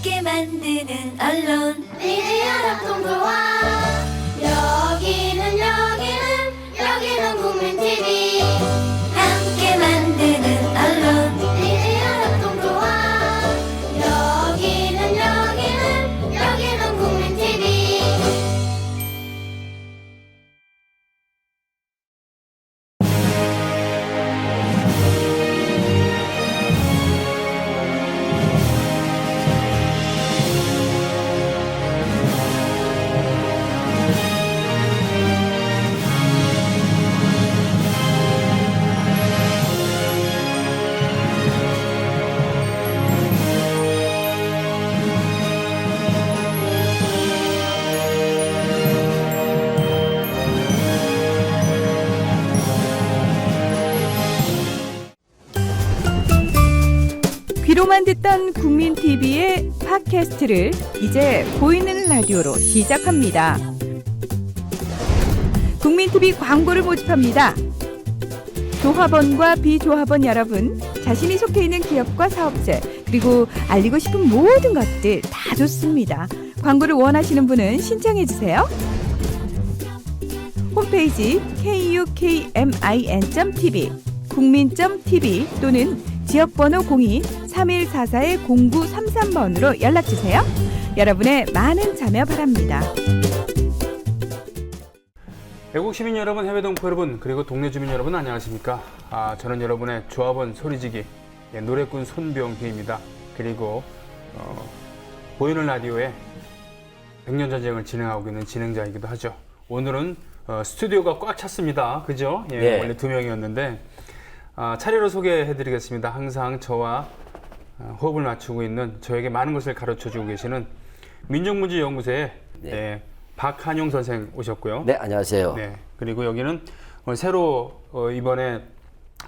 함께 만드는 언론 미디어 협동조합. 여기는 국민TV. 함께 만드는 언론 미디어 협동조합. 여기는 국민TV. 귀로만 듣던 국민TV의 팟캐스트를 이제 보이는 라디오로 시작합니다. 국민TV 광고를 모집합니다. 조합원과 비조합원 여러분, 자신이 속해 있는 기업과 사업체, 그리고 알리고 싶은 모든 것들 다 좋습니다. 광고를 원하시는 분은 신청해주세요. 홈페이지 kukmin.tv, 국민.tv 또는 지역번호 02-3144-0933번으로 연락주세요. 여러분의 많은 참여 바랍니다. 애국 시민 여러분, 해외 동포 여러분, 그리고 동네 주민 여러분 안녕하십니까? 저는 여러분의 조합원 소리지기 노래꾼 손병희입니다. 그리고 보이는 라디오에 백년전쟁을 진행하고 있는 진행자이기도 하죠. 오늘은 스튜디오가 꽉 찼습니다. 그죠? 예, 네. 원래 2명이었는데 차례로 소개해드리겠습니다. 항상 저와 호흡을 맞추고 있는, 저에게 많은 것을 가르쳐주고 계시는 민족문제연구소의 네. 박한용 선생 오셨고요. 네, 안녕하세요. 네, 그리고 여기는 새로 이번에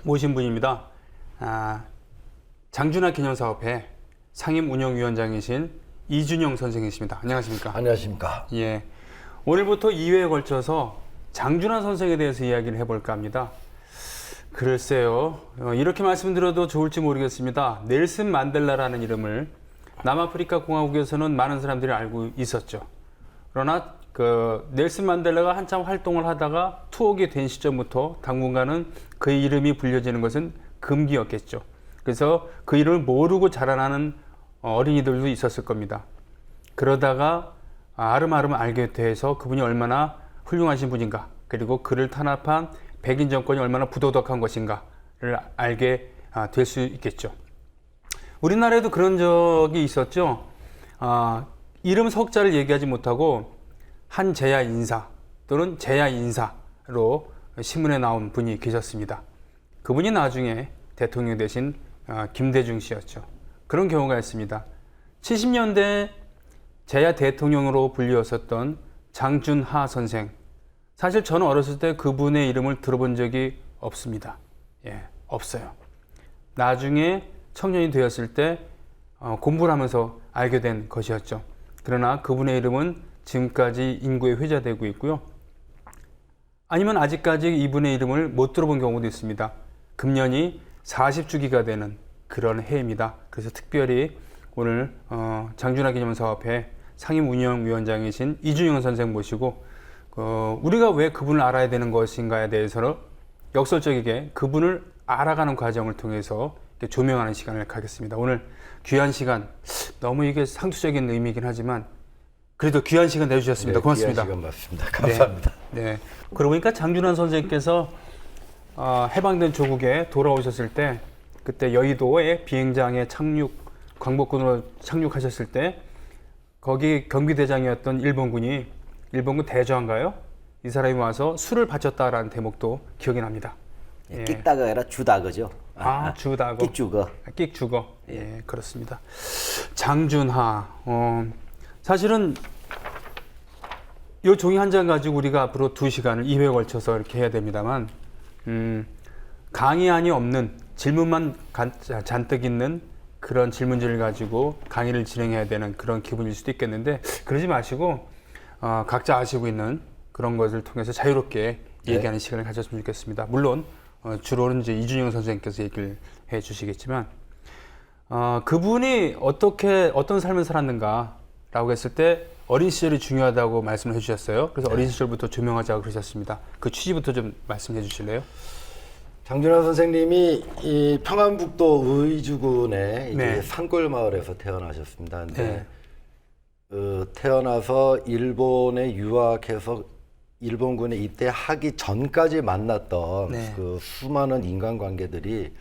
모신 분입니다. 장준하 기념사업회 상임운영위원장이신 이준영 선생이십니다. 안녕하십니까? 안녕하십니까? 예, 오늘부터 2회에 걸쳐서 장준하 선생에 대해서 이야기를 해볼까 합니다. 글쎄요, 이렇게 말씀드려도 좋을지 모르겠습니다. 넬슨 만델라라는 이름을 남아프리카 공화국에서는 많은 사람들이 알고 있었죠. 그러나 넬슨 만델라가 한참 활동을 하다가 투옥이 된 시점부터 당분간은 그의 이름이 불려지는 것은 금기였겠죠. 그래서 그 이름을 모르고 자라나는 어린이들도 있었을 겁니다. 그러다가 아름아름 알게 돼서 그분이 얼마나 훌륭하신 분인가, 그리고 그를 탄압한 백인 정권이 얼마나 부도덕한 것인가를 알게 될 수 있겠죠. 우리나라에도 그런 적이 있었죠. 이름 석자를 얘기하지 못하고 한재야 인사 또는 재야 인사로 신문에 나온 분이 계셨습니다. 그분이 나중에 대통령 되신 김대중 씨였죠. 그런 경우가 있습니다. 70년대 재야 대통령으로 불리웠었던 장준하 선생, 사실 저는 어렸을 때 그분의 이름을 들어본 적이 없습니다. 예, 없어요. 나중에 청년이 되었을 때 공부를 하면서 알게 된 것이었죠. 그러나 그분의 이름은 지금까지 인구에 회자되고 있고요. 아니면 아직까지 이분의 이름을 못 들어본 경우도 있습니다. 금년이 40주기가 되는 그런 해입니다. 그래서 특별히 오늘 장준하 기념사업회 상임운영위원장이신 이준영 선생 모시고 우리가 왜 그분을 알아야 되는 것인가에 대해서는 역설적이게 그분을 알아가는 과정을 통해서 조명하는 시간을 갖겠습니다. 오늘 귀한 시간, 너무 이게 상투적인 의미이긴 하지만 그래도 귀한 시간 내주셨습니다. 네, 고맙습니다. 귀한 시간 맞습니다. 감사합니다. 네. 그러고 보니까 장준하 선생님께서 해방된 조국에 돌아오셨을 때, 그때 여의도의 비행장에 광복군으로 착륙하셨을 때 거기 경비대장이었던 일본군 대저인가요? 이 사람이 와서 술을 바쳤다라는 대목도 기억이 납니다. 예, 끽다가 아니라 주다거죠. 주다거. 끽주거. 끽주거. 예, 그렇습니다. 장준하. 사실은 이 종이 한 장 가지고 우리가 앞으로 2시간을 2회에 걸쳐서 이렇게 해야 됩니다만, 강의안이 없는, 질문만 잔뜩 있는 그런 질문지를 가지고 강의를 진행해야 되는 그런 기분일 수도 있겠는데, 그러지 마시고 각자 아시고 있는 그런 것을 통해서 자유롭게 얘기하는 시간을 가졌으면 좋겠습니다. 물론 주로는 이제 이준영 선생님께서 얘기를 해 주시겠지만, 그분이 어떤 삶을 살았는가라고 했을 때 어린 시절이 중요하다고 말씀을 해주셨어요. 그래서 어린 시절부터 조명하자고 그러셨습니다. 그 취지부터 좀 말씀해 주실래요? 장준환 선생님이 이 평안북도 의주군의 이제 네. 산골 마을에서 태어나셨습니다. 근데 네. 태어나서 일본에 유학해서 일본군에 입대하기 전까지 만났던 네. 그 수많은 인간관계들이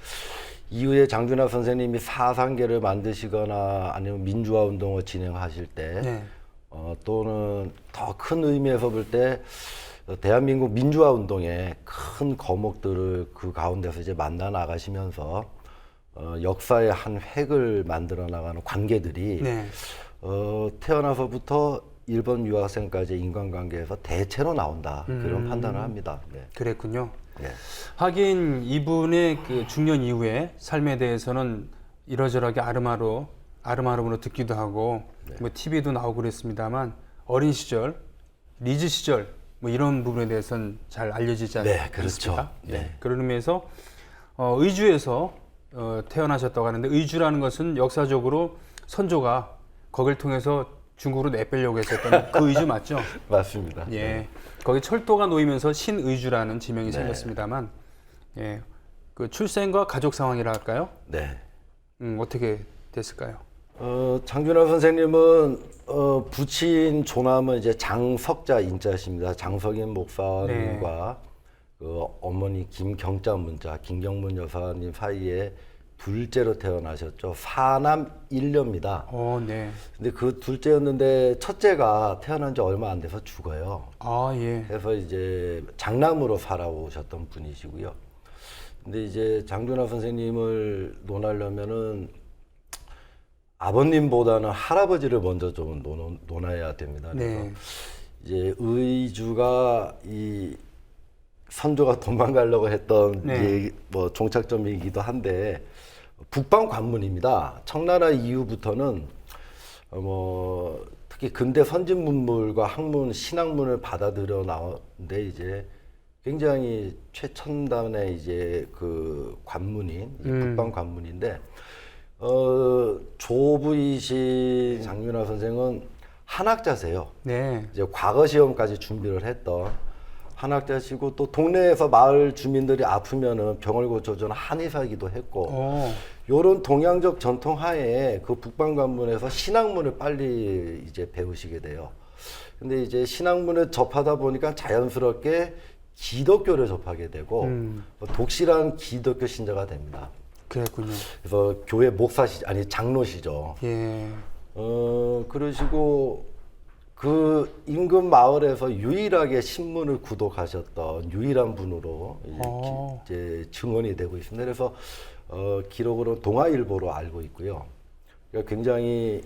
이후에 장준환 선생님이 사상계를 만드시거나 아니면 민주화 운동을 진행하실 때 네. 또는 더 큰 의미에서 볼 때 대한민국 민주화 운동의 큰 거목들을 그 가운데서 이제 만나 나가시면서 역사의 한 획을 만들어 나가는 관계들이 네. 태어나서부터 일본 유학생까지 인간관계에서 대체로 나온다 그런 판단을 합니다. 네. 그랬군요. 네. 하긴 이분의 그 중년 이후에 삶에 대해서는 이러저러하게 아름아름으로 듣기도 하고 뭐 TV도 나오고 그랬습니다만 어린 시절, 리즈 시절 뭐 이런 부분에 대해서는 잘 알려지지 네, 않습니까? 그렇죠. 네. 그런 의미에서 의주에서 태어나셨다고 하는데 의주라는 것은 역사적으로 선조가 거길 통해서 중국으로 내빼려고 했었던 그 의주 맞죠? 맞습니다. 예. 거기 철도가 놓이면서 신의주라는 지명이 네. 생겼습니다만, 예. 그 출생과 가족 상황이라 할까요? 네. 어떻게 됐을까요? 장준환 선생님은 부친 조남은 이제 장석자 인자십니다. 장석인 목사님과 그 어머니 김경자 문자, 김경문 여사님 사이에 둘째로 태어나셨죠. 4남 1녀입니다. 네. 근데 그 둘째였는데 첫째가 태어난 지 얼마 안 돼서 죽어요. 아, 예. 그래서 이제 장남으로 살아오셨던 분이시고요. 근데 이제 장준환 선생님을 논하려면은 아버님보다는 할아버지를 먼저 좀 논해야 됩니다. 그래서 네. 이제 의주가 이 선조가 도망가려고 했던 네. 이제 뭐 종착점이기도 한데 북방 관문입니다. 청나라 이후부터는 뭐 특히 근대 선진 문물과 학문, 신학문을 받아들여 나오는데 이제 굉장히 최첨단의 이제 그 관문인 이 북방 관문인데 조부이신 장윤아 선생은 한학자세요. 네. 이제 과거 시험까지 준비를 했던 한학자시고 또 동네에서 마을 주민들이 아프면은 병을 고쳐주는 한의사이기도 했고 요런 동양적 전통 하에 그 북방관문에서 신학문을 빨리 이제 배우시게 돼요. 근데 이제 신학문을 접하다 보니까 자연스럽게 기독교를 접하게 되고 독실한 기독교 신자가 됩니다. 그랬군요. 그래서 교회 장로시죠. 예. 그러시고 그 인근 마을에서 유일하게 신문을 구독하셨던 유일한 분으로 이제 증언이 되고 있습니다. 그래서 기록으로 동아일보로 알고 있고요. 그러니까 굉장히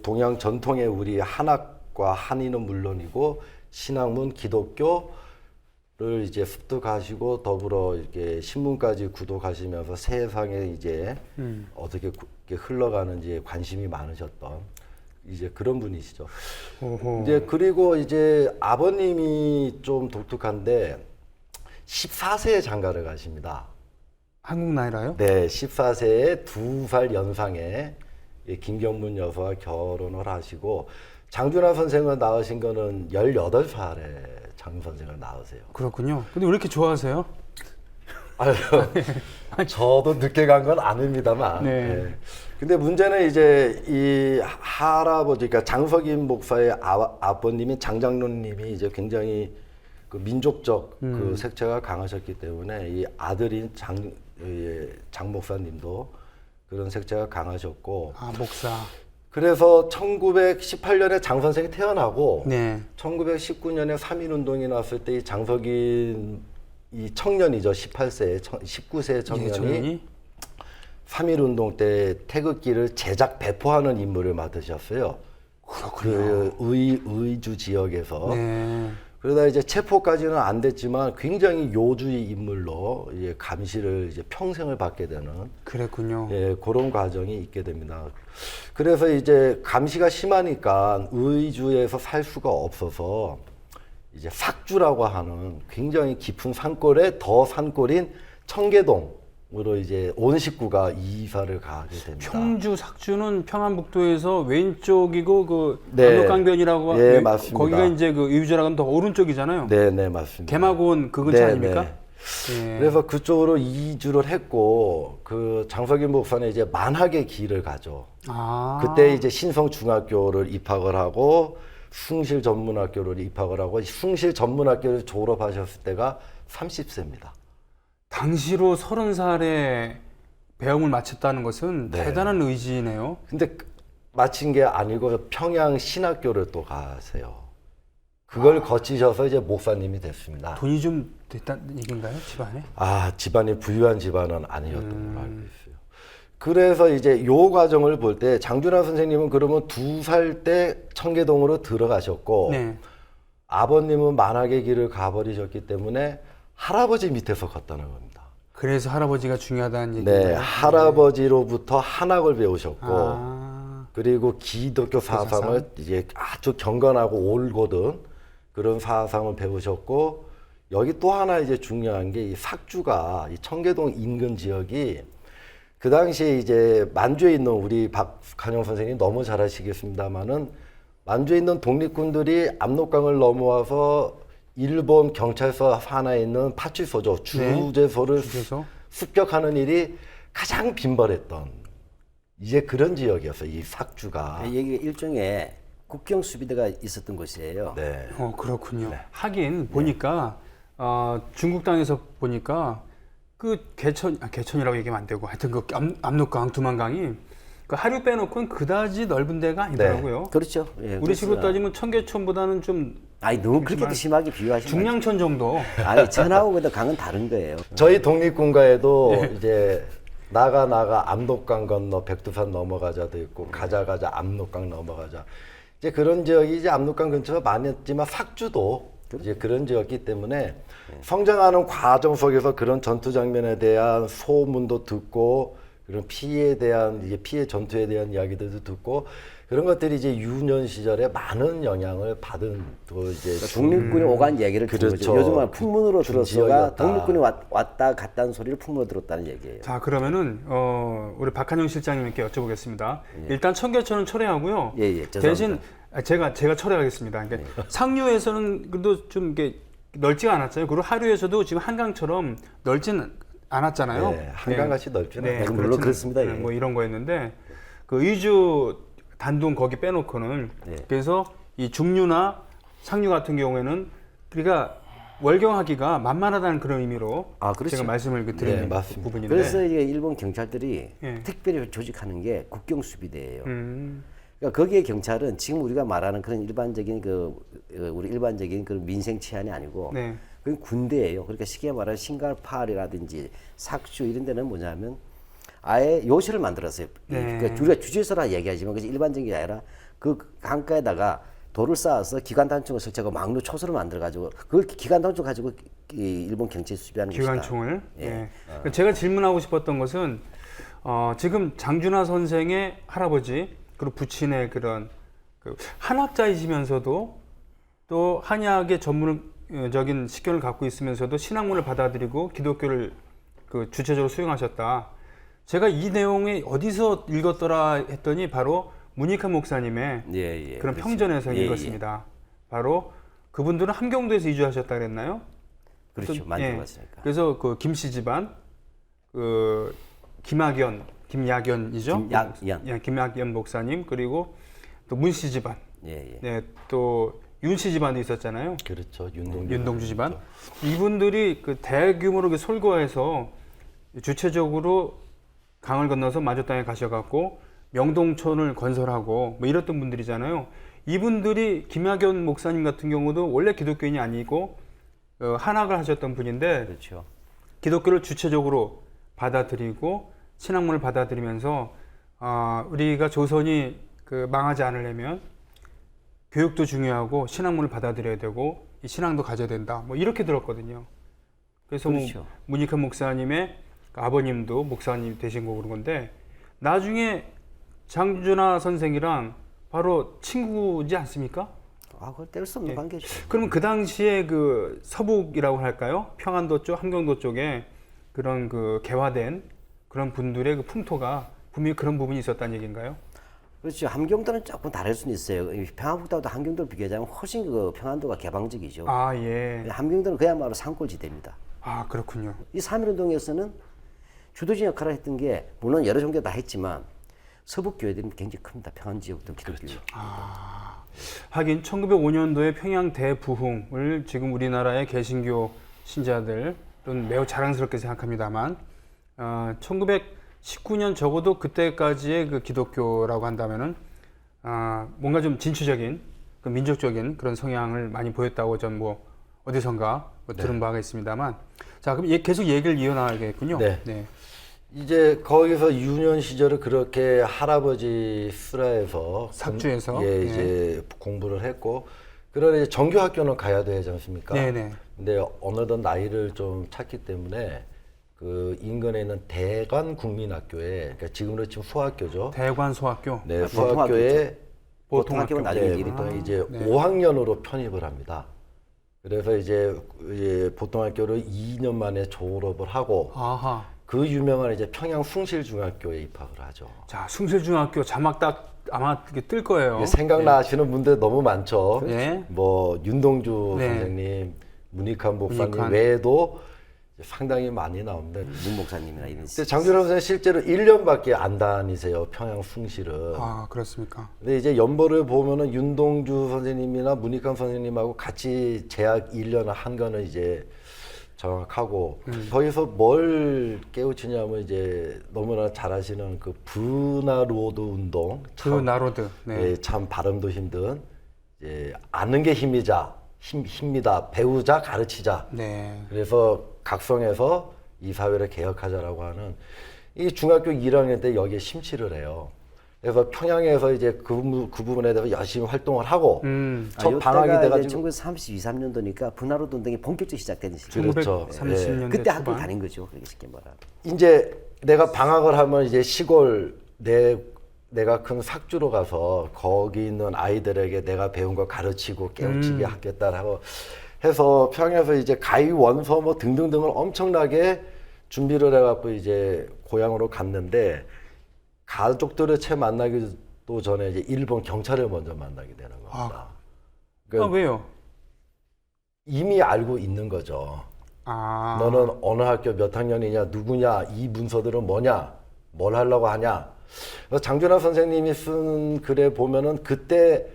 동양 전통의 우리 한학과 한의는 물론이고 신학문, 기독교를 이제 습득하시고 더불어 이렇게 신문까지 구독하시면서 세상에 이제 어떻게 흘러가는지에 관심이 많으셨던 이제 그런 분이시죠. 이제 그리고 이제 아버님이 좀 독특한데 14세에 장가를 가십니다. 한국 나이라요? 네, 14세에 2살 연상에 김경문 여사와 결혼을 하시고 장준환 선생을 낳으신 거는 18살에 장 선생을 낳으세요. 그렇군요. 근데 왜 이렇게 좋아하세요? 아유, 저도 늦게 간 건 아닙니다만. 네. 네. 근데 문제는 이제 이 할아버지, 그러니까 장석인 목사의 아버님인 장장로님이 이제 굉장히 그 민족적 그 색채가 강하셨기 때문에 이 아들인 장 목사님도 그런 색채가 강하셨고. 아, 목사. 그래서 1918년에 장 선생이 태어나고 네. 1919년에 3.1운동이 났을 때 이 장석인 이 청년이죠. 19세의 청년이 3.1운동 때 태극기를 제작 배포하는 임무를 맡으셨어요. 그렇군요. 그 의주 지역에서. 네. 그러다 이제 체포까지는 안 됐지만 굉장히 요주의 인물로 이제 감시를 이제 평생을 받게 되는 그랬군요. 예, 그런 과정이 있게 됩니다. 그래서 이제 감시가 심하니까 의주에서 살 수가 없어서 이제 삭주라고 하는 굉장히 깊은 산골에 더 산골인 청계동 이제 온 식구가 이사를 가게 됩니다. 평주 삭주는 평안북도에서 왼쪽이고 그 네. 압록강변이라고 예, 맞습니다. 거기가 이제 그 의주라고는 더 오른쪽이잖아요. 네, 네, 맞습니다. 개마고원 그 근처 네, 아닙니까? 네. 예. 그래서 그쪽으로 이주를 했고 그 장석인 목사는 이제 만학의 길을 가죠. 아. 그때 이제 신성중학교를 입학을 하고 숭실 전문학교를 입학을 하고 숭실 전문학교를 졸업하셨을 때가 30세입니다. 당시로 30살에 배움을 마쳤다는 것은 네. 대단한 의지네요. 근데 마친 게 아니고 평양 신학교를 또 가세요. 그걸 거치셔서 이제 목사님이 됐습니다. 돈이 좀 됐다는 얘기인가요, 집안에? 아, 집안이 부유한 집안은 아니었던 걸로 알고 있어요. 그래서 이제 요 과정을 볼 때 장준하 선생님은 그러면 2살 때 청계동으로 들어가셨고 네. 아버님은 만학의 길을 가버리셨기 때문에 할아버지 밑에서 걷다는 겁니다. 그래서 할아버지가 중요하다는 얘기인가요? 네, 할아버지로부터 한학을 배우셨고 아. 그리고 기독교 사상을 이제 아주 경건하고 올곧은 그런 사상을 배우셨고 여기 또 하나 이제 중요한 게 이 삭주가 이 청계동 인근 지역이 그 당시에 이제 만주에 있는 우리 박한영 선생님이 너무 잘 아시겠습니다만은 만주에 있는 독립군들이 압록강을 넘어와서 일본 경찰서 하나에 있는 파출소죠. 주재소를 주재소? 습격하는 일이 가장 빈번했던 이제 그런 지역이었어요. 이 삭주가. 여기 일종의 국경 수비대가 있었던 곳이에요. 네. 그렇군요. 하긴 보니까 중국 땅에서 보니까 그 개천이라고 얘기하면 안 되고 하여튼 그 압록강, 두만강이 그 하류 빼놓고는 그다지 넓은 데가 아니더라고요. 그렇죠. 예, 우리 식으로 따지면 청계천보다는 좀 아니 너무 그렇게 심하게 비유하시면 중량천 정도. 아니 천하고 그다 강은 다른 거예요. 저희 독립군가에도 이제 나가 압록강 건너 백두산 넘어가자도 있고 가자 압록강 넘어가자. 이제 그런 지역이 이제 압록강 근처가 많았지만 삭주도 이제 그런 지역이기 때문에 성장하는 과정 속에서 그런 전투 장면에 대한 소문도 듣고 그런 피해에 대한 이제 피해 전투에 대한 이야기들도 듣고 그런 것들이 이제 유년 시절에 많은 영향을 받은 또 이제 독립군이 오간 얘기를 듣는 그렇죠. 거죠. 요즘은 풍문으로 들었어가 지역이었다. 독립군이 왔다 갔다는 소리를 풍문으로 들었다는 얘기예요. 자, 그러면은 우리 박한영 실장님께 여쭤보겠습니다. 일단 청계천은 철회하고요. 예, 죄송합니다. 대신 제가 철회하겠습니다. 그러니까 상류에서는 그래도 좀 이게 넓지가 않았잖아요. 그리고 하류에서도 지금 한강처럼 넓지는 않았잖아요. 네, 한강같이 넓지는 않아요. 물론 그렇지는, 그렇습니다. 예. 뭐 이런 거였는데 그 의주 단둥 거기 빼놓고는 그래서 이 중류나 상류 같은 경우에는 우리가 월경하기가 만만하다는 그런 의미로 그렇죠. 제가 말씀을 드리는 네, 맞습니다. 부분인데. 그래서 이게 일본 경찰들이 예. 특별히 조직하는 게 국경 수비대예요. 음. 그러니까 거기에 경찰은 지금 우리가 말하는 그런 일반적인 우리 일반적인 그런 민생 치안이 아니고 네. 그건 군대예요. 그러니까 쉽게 말하는 싱갈파르라든지 삭주 이런 데는 뭐냐면 아예 요새를 만들었어요. 네. 그러니까 우리가 주제소라 얘기하지만 그게 일반적인 게 아니라 그 강가에다가 돌을 쌓아서 기관 단총을 설치하고 막루 초소를 만들어 가지고 그걸 기관 단총 가지고 일본 경찰이 수비하는 것이다. 기관총을. 예. 예. 그러니까 제가 질문하고 싶었던 것은 지금 장준하 선생의 할아버지 그리고 부친의 그런 한학자이시면서도 또 한의학의 전문적인 식견을 갖고 있으면서도 신학문을 받아들이고 기독교를 그 주체적으로 수용하셨다. 제가 이 내용이 어디서 읽었더라 했더니 바로 문익환 목사님의 예, 그런 그렇죠. 평전에서 예, 읽었습니다. 바로 그분들은 함경도에서 이주하셨다 그랬나요? 그렇죠. 또, 많이 예. 들어봤으니까. 그래서 그 김씨 집안 그 김야견이죠. 김야견 목사님 그리고 또 문씨 집안. 예. 네, 또 윤씨 집안도 있었잖아요. 그렇죠. 윤동주 집안. 이분들이 그 대규모로 그 솔거해서 주체적으로 강을 건너서 만주 땅에 가셔갖고 명동촌을 건설하고 뭐 이랬던 분들이잖아요. 이분들이 김야견 목사님 같은 경우도 원래 기독교인이 아니고 한학을 하셨던 분인데 그렇죠. 기독교를 주체적으로 받아들이고 신학문을 받아들이면서 우리가 조선이 그 망하지 않으려면 교육도 중요하고 신학문을 받아들여야 되고 이 신앙도 가져야 된다. 뭐 이렇게 들었거든요. 그래서 그렇죠. 뭐 문익환 목사님의 아버님도 목사님 되신 거고 그런 건데 나중에 장준하 선생이랑 바로 친구지 않습니까? 그걸 뗄 수 없는 관계죠. 그러면 그 당시에 그 서북이라고 할까요? 평안도 쪽, 함경도 쪽에 그런 그 개화된 그런 분들의 그 풍토가 분명히 그런 부분이 있었다는 얘기인가요? 그렇죠. 함경도는 조금 다를 수는 있어요. 이 평안북도하고 함경도를 비교하자면 훨씬 그 평안도가 개방적이죠. 아, 예. 함경도는 그야말로 산골지대입니다. 아, 그렇군요. 이 3.1운동에서는 주도적인 역할을 했던 게 물론 여러 종교 다 했지만 서북 교회들은 굉장히 큽니다. 평안지역도 기독교. 하긴 1905년도에 평양 대부흥을 지금 우리나라의 개신교 신자들은 매우 자랑스럽게 생각합니다만 1919년 적어도 그때까지의 그 기독교라고 한다면은 뭔가 좀 진취적인 그 민족적인 그런 성향을 많이 보였다고 전 뭐 어디선가 들은 바가 있습니다만 자 그럼 계속 얘기를 이어나가겠군요. 네. 이제 거기서 유년 시절을 그렇게 할아버지 슬하에서 삭주에서 이제 공부를 했고 그러나 이제 정규 학교는 가야 되지 않습니까? 네네. 근데 어느덧 나이를 좀 찼기 때문에 그 인근에 있는 대관 국민학교에 그러니까 지금으로 치면 수학교죠. 대관 소학교. 네, 수학교에 보통 학교는 나중에 네, 일이 이제 5학년으로 편입을 합니다. 그래서 이제 보통학교를 2년 만에 졸업을 하고 아하. 그 유명한 이제 평양 숭실중학교에 입학을 하죠. 자, 숭실중학교 자막 딱 아마 이게 뜰 거예요. 생각나시는 분들 너무 많죠. 네. 뭐 윤동주 네. 선생님, 문익환 목사님 문익환. 외에도 상당히 많이 나옵니다. 문 목사님이나 이런. 근데 장준환 선생님 실제로 1년밖에 안 다니세요. 평양 숭실은. 아, 그렇습니까? 근데 이제 연보를 보면은 윤동주 선생님이나 문익환 선생님하고 같이 재학 1년 한 거는 이제 정확하고 거기서 뭘 깨우치냐면 이제 너무나 잘 아시는 그 브나로드 운동. 그 나로드. 네. 예, 참 발음도 힘든 아는 게 힘이다. 배우자 가르치자. 네. 그래서 각성해서 이 사회를 개혁하자라고 하는 이 중학교 1학년 때 여기에 심취를 해요. 그래서 평양에서 이제 그 부분에 대해서 열심히 활동을 하고 첫 방학이 돼가지고 1932, 3년도니까 분화로 운동이 본격적으로 시작되는 시기. 그렇죠. 1930년대 그때 학교 초반. 다닌 거죠. 그렇게 쉽게 말하면. 이제 내가 방학을 하면 이제 시골 내가 큰 삭주로 가서 거기 있는 아이들에게 내가 배운 거 가르치고 깨우치게 하겠다라고 해서 평양에서 이제 가위 원서 뭐 등등등을 엄청나게 준비를 해갖고 이제 고향으로 갔는데 가족들을 채 만나기도 전에 이제 일본 경찰을 먼저 만나게 되는 겁니다. 그러니까 왜요? 이미 알고 있는 거죠. 아. 너는 어느 학교 몇 학년이냐, 누구냐, 이 문서들은 뭐냐, 뭘 하려고 하냐. 그래서 장준하 선생님이 쓴 글에 보면은 그때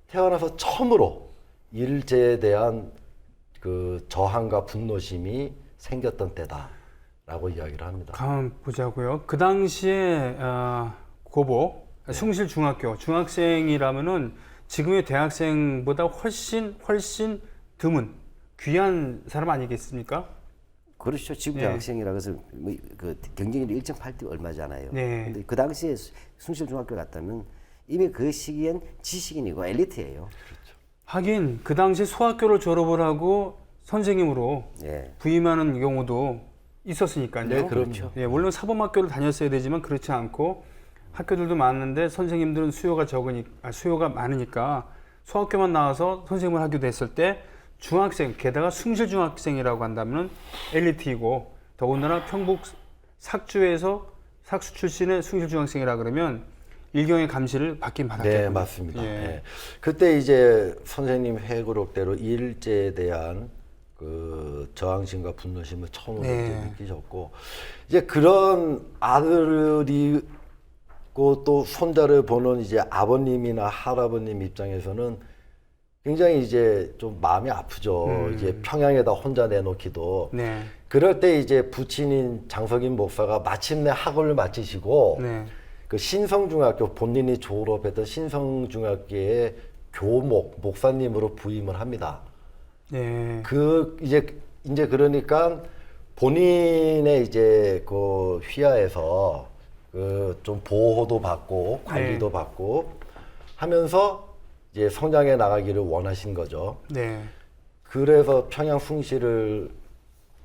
태어나서 처음으로 일제에 대한 그 저항과 분노심이 생겼던 때다라고 이야기를 합니다. 가만 보자고요. 그 당시에 고보 숭실중학교 중학생이라면은 지금의 대학생보다 훨씬 드문 귀한 사람 아니겠습니까? 그렇죠. 지금 네. 대학생이라 그래서 그 경쟁률이 1.8대 얼마잖아요. 네. 근데 그 당시에 숭실중학교 갔다면 이미 그 시기엔 지식인이고 엘리트예요. 하긴 그 당시 소학교를 졸업을 하고 선생님으로 예. 부임하는 경우도 있었으니까요. 네, 그렇죠. 예, 물론 사범학교를 다녔어야 되지만 그렇지 않고 학교들도 많은데 선생님들은 수요가 많으니까 소학교만 나와서 선생님을 하기도 했을 때 중학생, 게다가 숭실중학생이라고 한다면 엘리트이고 더군다나 평북 삭주에서 삭수 출신의 숭실중학생이라 그러면 일경의 감시를 받긴 받았겠군요. 네, 맞습니다. 예. 네. 그때 이제 선생님 회고록대로 일제에 대한 그 저항심과 분노심을 처음으로 네. 이제 느끼셨고 이제 그런 아들이고 또 손자를 보는 이제 아버님이나 할아버님 입장에서는 굉장히 이제 좀 마음이 아프죠. 이제 평양에다 혼자 내놓기도. 네. 그럴 때 이제 부친인 장석인 목사가 마침내 학원을 마치시고 네. 그 신성중학교 본인이 졸업했던 신성중학교의 목사님으로 부임을 합니다. 네. 그 이제 그러니까 본인의 이제 그 휘하에서 그 좀 보호도 받고 관리도 네. 받고 하면서 이제 성장해 나가기를 원하신 거죠. 네. 그래서 평양 숭실을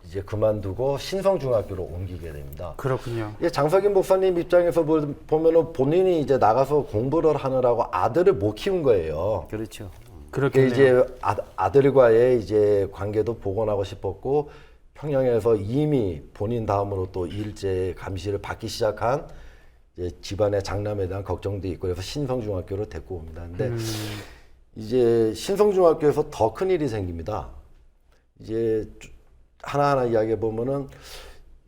이제 그만두고 신성중학교로 옮기게 됩니다. 그렇군요. 예, 장석인 목사님 입장에서 보면은 본인이 이제 나가서 공부를 하느라고 아들을 못 키운 거예요. 그렇죠. 그게 그렇겠네요. 이제 아들과의 이제 관계도 복원하고 싶었고 평양에서 이미 본인 다음으로 또 일제 감시를 받기 시작한 이제 집안의 장남에 대한 걱정도 있고 그래서 신성중학교로 데리고 옵니다. 근데 이제 신성중학교에서 더 큰 일이 생깁니다. 이제 하나하나 이야기해 보면은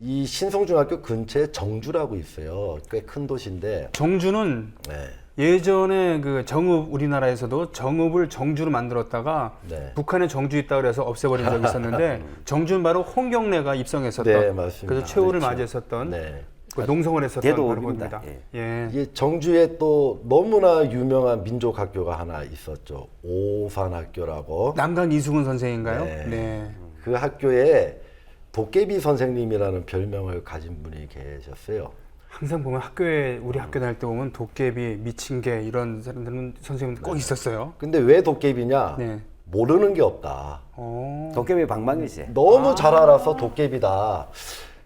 이 신성중학교 근처에 정주라고 있어요. 꽤 큰 도시인데 정주는 네. 예전에 그 정읍 우리나라에서도 정읍을 정주로 만들었다가 네. 북한에 정주 있다 그래서 없애버린 적이 있었는데 정주는 바로 홍경래가 입성했었던 네, 맞습니다. 그래서 최후를 그렇죠. 맞이했었던 네. 그 농성을 했었던 대도 바로 옵입니다. 겁니다. 예. 예. 이게 정주에 또 너무나 유명한 민족 학교가 하나 있었죠. 오산학교라고. 남강 이수근 선생인가요? 네. 네. 그 학교에 도깨비 선생님이라는 별명을 가진 분이 계셨어요. 항상 보면 우리 학교 다닐 때 보면 도깨비, 미친 개 이런 사람들은 선생님들 꼭 있었어요. 근데 왜 도깨비냐? 네. 모르는 게 없다. 도깨비 방망이지. 너무 잘 알아서 도깨비다.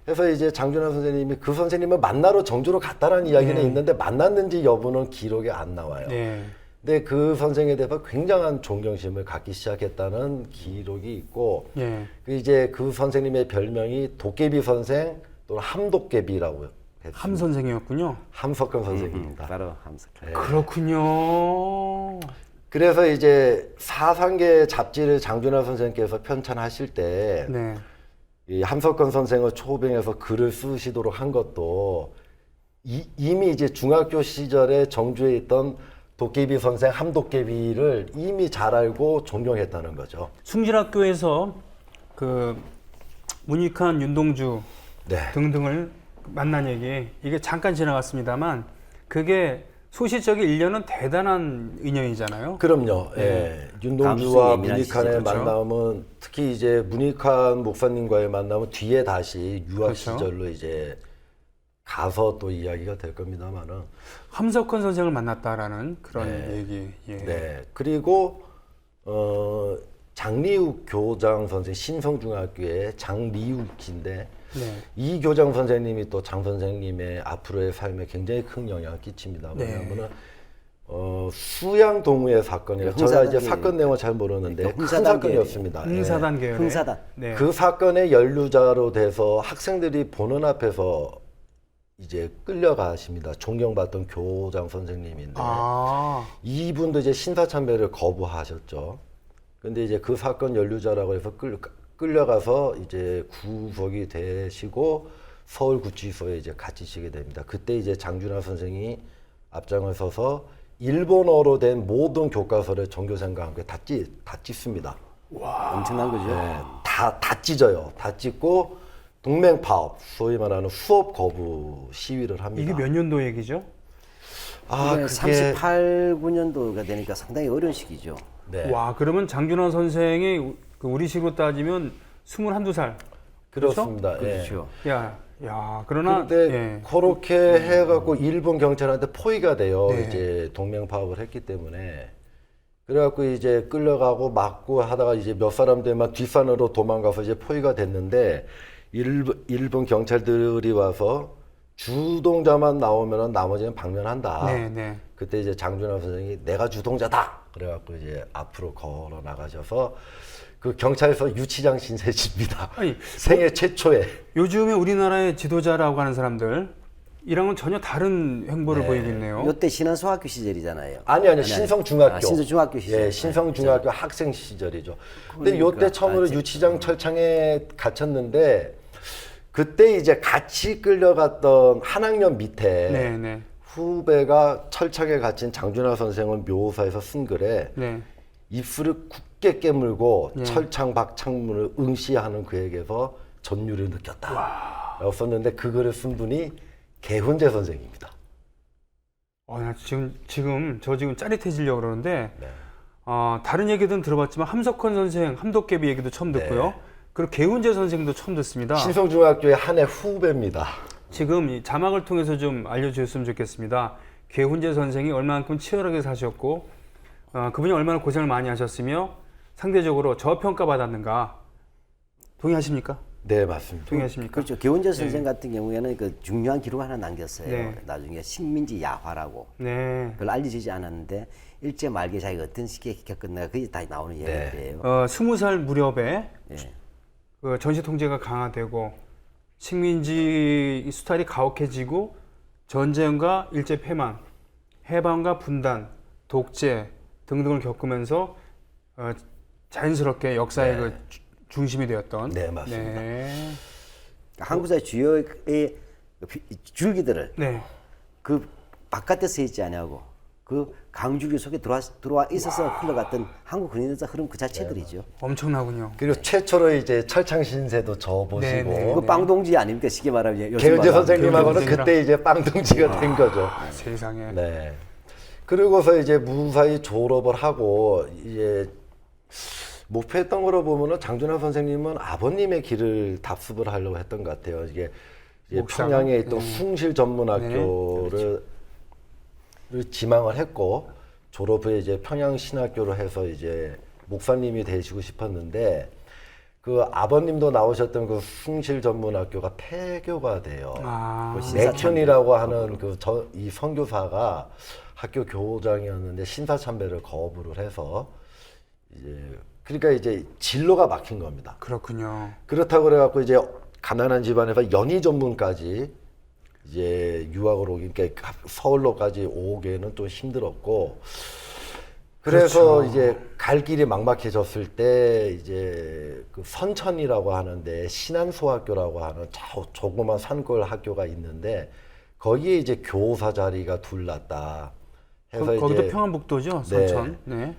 그래서 이제 장준하 선생님이 그 선생님을 만나러 정주로 갔다라는 이야기는 있는데 만났는지 여부는 기록에 안 나와요. 네. 근데 그 선생에 대해서 굉장한 존경심을 갖기 시작했다는 기록이 있고 예. 이제 그 선생님의 별명이 도깨비 선생 또는 함도깨비라고 했습니다. 함 선생이었군요. 함석근 선생입니다. 바로 함석. 네. 그렇군요. 그래서 이제 사상계 잡지를 장준하 선생님께서 편찬하실 때 네. 이 함석근 선생을 초빙해서 글을 쓰시도록 한 것도 이미 이제 중학교 시절에 정주에 있던 도깨비 선생 함도깨비를 이미 잘 알고 존경했다는 거죠. 숭실학교에서 그 문익환, 윤동주 네. 등등을 만난 얘기 이게 잠깐 지나갔습니다만 그게 소시적인 인연은 대단한 인연이잖아요. 그럼요. 네. 예. 윤동주와 감수성이 예민한 문익환의 시절, 그렇죠? 만남은 특히 이제 문익환 목사님과의 만남은 뒤에 다시 유학 그렇죠. 시절로 이제 가서 또 이야기가 될 겁니다만은. 함석헌 선생을 만났다라는 그런 네. 얘기. 예. 네. 그리고 장리욱 교장 선생 신성중학교의 장리욱인데 네. 이 교장 선생님이 또 장 선생님의 앞으로의 삶에 굉장히 큰 영향을 끼칩니다. 네. 왜냐하면 수양 동우의 사건이에요. 네, 제가 이제 흥사단계. 사건 내용을 잘 모르는데 네, 큰 흥사단 사건이었습니다. 흥사단 계열의 흥사단. 네. 그 사건의 연루자로 돼서 학생들이 보는 앞에서 이제 끌려가십니다. 존경받던 교장 선생님인데 아. 이분도 이제 신사참배를 거부하셨죠. 근데 이제 그 사건 연루자라고 해서 끌려가서 이제 구속이 되시고 서울구치소에 이제 갇히시게 됩니다. 그때 이제 장준하 선생이 앞장을 서서 일본어로 된 모든 교과서를 전교생과 함께 다 찢습니다. 엄청난 거죠. 네, 다 찢어요. 다 찢고 동맹 파업, 소위 말하는 수업 거부 시위를 합니다. 이게 몇 년도 얘기죠? 아, 그게 그게 38, 9년도가 되니까 상당히 어려운 시기죠. 네. 와, 그러면 장준하 선생이 그 우리식으로 따지면 21~22살. 그렇습니다. 예. 그렇죠. 야, 그러나 근데 예. 그렇게 해갖고 일본 경찰한테 포위가 돼요. 네. 이제 동맹 파업을 했기 때문에. 그래갖고 이제 끌려가고 맞고 하다가 이제 몇 사람들만 뒷산으로 도망가서 이제 포위가 됐는데 일본 경찰들이 와서 주동자만 나오면은 나머지는 방면한다. 네, 네. 그때 이제 장준하 선생이 내가 주동자다. 그래갖고 이제 앞으로 걸어 나가셔서 그 경찰서 유치장 신세지입니다. 아니, 생애 최초에. 요즘에 우리나라의 지도자라고 하는 사람들 이랑은 전혀 다른 행보를 네. 보이고 있네요. 이때 신안소학교 시절이잖아요. 아니요. 신성중학교. 신성중학교 시절. 예, 신성중학교 학생 시절이죠. 근데 그러니까. 요때 처음으로 유치장 철창에 갇혔는데 그때 이제 같이 끌려갔던 한 학년 밑에 네, 네. 후배가 철창에 갇힌 장준하 선생을 묘사해서 쓴 글에 네. 입술을 굳게 깨물고 예. 철창 밖 창문을 응시하는 그에게서 전율을 느꼈다. 라고 썼는데 그 글을 쓴 분이 개훈재 선생입니다. 나 지금 짜릿해지려고 그러는데 네. 다른 얘기든 들어봤지만 함석헌 선생, 함도깨비 얘기도 처음 듣고요. 네. 그리고 개훈재 선생도 처음 듣습니다. 신성중학교의 한 해 후배입니다. 지금 이 자막을 통해서 좀 알려주셨으면 좋겠습니다. 개훈재 선생이 얼마만큼 치열하게 사셨고 그분이 얼마나 고생을 많이 하셨으며 상대적으로 저평가 받았는가 동의하십니까? 네, 맞습니다. 동의하십니까? 그렇죠. 개훈재 선생 같은 경우에는 그 중요한 기록 하나 남겼어요. 네. 나중에 식민지 야화라고. 네. 별로 알려지지 않았는데 일제 말기 자기가 어떤 시기에 겪었나 그게 다 나오는 네. 얘기예요. 20살 무렵에 예. 그 전시 통제가 강화되고 식민지 수탈이 가혹해지고 전쟁과 일제 패망, 해방과 분단, 독재 등등을 겪으면서 자연스럽게 역사의 그 중심이 되었던. 네, 맞습니다. 네. 한국사의 주요의 줄기들을 네. 그 바깥에 서 있지 아니하고 그 강줄기 속에 들어와 있어서 흘러갔던 한국 근인사 흐름 그 자체들이죠. 엄청나군요. 그리고 최초로 이제 철창 신세도 저어보시고 네, 네. 그 빵동지 아닙니까? 쉽게 말하면 요즘 개은재 말하면. 선생님하고는 개은재 그때 이제 빵동지가 된 거죠. 세상에. 네. 그리고서 이제 무사히 졸업을 하고 이제 목표했던 거로 보면은 장준하 선생님은 아버님의 길을 답습을 하려고 했던 것 같아요. 이게 목사가? 평양에 있던 네. 숭실 전문학교를 지망을 했고 졸업 후에 이제 평양 신학교로 해서 이제 목사님이 되시고 싶었는데 그 아버님도 나오셨던 그 숭실 전문학교가 폐교가 돼요. 아. 맥현이라고 하는 이 선교사가 학교 교장이었는데 신사참배를 거부를 해서 이제 그러니까 이제 진로가 막힌 겁니다. 그렇군요. 그렇다고 그래갖고 이제 가난한 집안에서 연희 전문까지 이제 유학을 오기, 그러니까 서울로까지 오기에는 또 힘들었고, 그래서 그렇죠. 이제 갈 길이 막막해졌을 때 이제 그 선천이라고 하는데 신안소학교라고 하는 조그만 산골 학교가 있는데 거기에 이제 교사 자리가 둘났다. 해서 거기도 이제 평안북도죠, 네. 선천. 네.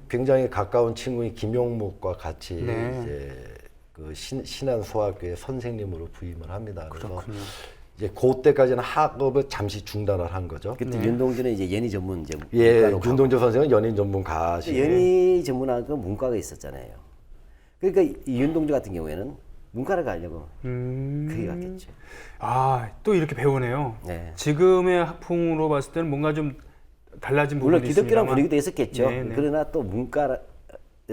굉장히 가까운 친구인 김용묵과 같이 네. 이제 그 신안소학교의 선생님으로 부임을 합니다. 그래서 그렇군요. 이제 그때까지는 학업을 잠시 중단을 한 거죠. 그때 윤동주는 이제 연희 전문 이제 예, 문과로 가고. 윤동주 선생은 연인 전문가시고 연희 전문학은 문과가 있었잖아요. 그러니까 이 윤동주 같은 경우에는 문과를 가려고 그게 갔겠죠. 아, 또 이렇게 배우네요. 네. 지금의 학풍으로 봤을 때는 뭔가 좀 달라진 부분이 물론 있습니다만. 기독교랑 분위기도 있었겠죠. 네, 네. 그러나 또 문과를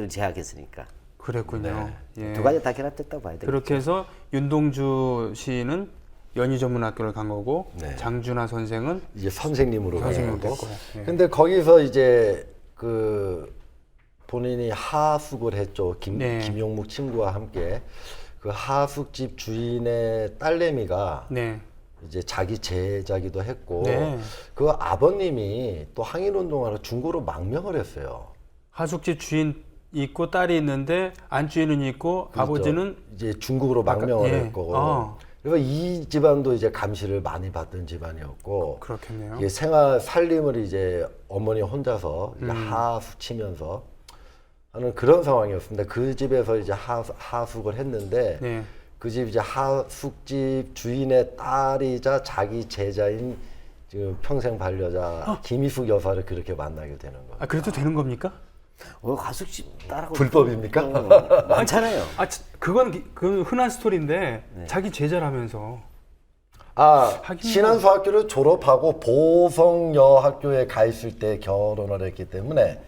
제약했으니까 그랬군요. 예. 두 가지 다 결합됐다고 봐야 되겠죠. 그렇게 해서 윤동주 씨는 연희전문학교를 간 거고 네. 장준하 선생은 이제 선생님으로 선생님으로 가고. 됐고. 예. 근데 거기서 이제 그 본인이 하숙을 했죠. 네. 김용묵 친구와 함께 그 하숙집 주인의 딸내미가 네. 이제 자기 제자기도 했고 네. 그 아버님이 또 항일운동하러 중고로 망명을 했어요. 하숙집 주인 있고 딸이 있는데 안주인은 있고 그렇죠. 아버지는 이제 중국으로 망명을 예. 했고 아. 그래서 이 집안도 이제 감시를 많이 받던 집안이었고 그렇겠네요. 이게 생활 살림을 이제 어머니 혼자서 음. 이제 하숙 치면서 하는 그런 상황이었습니다. 그 집에서 이제 하숙을 했는데 네. 그 집 이제 하숙집 주인의 딸이자 자기 제자인 지금 평생 반려자 김희숙 여사를 그렇게 만나게 되는 거예요. 아, 그래도 되는 겁니까? 가숙집 딸하고 불법입니까? 많잖아요. 그건 흔한 스토리인데 자기 제자라면서. 하긴 신안소학교를 졸업하고 보성여학교에 가 있을 때 결혼을 했기 때문에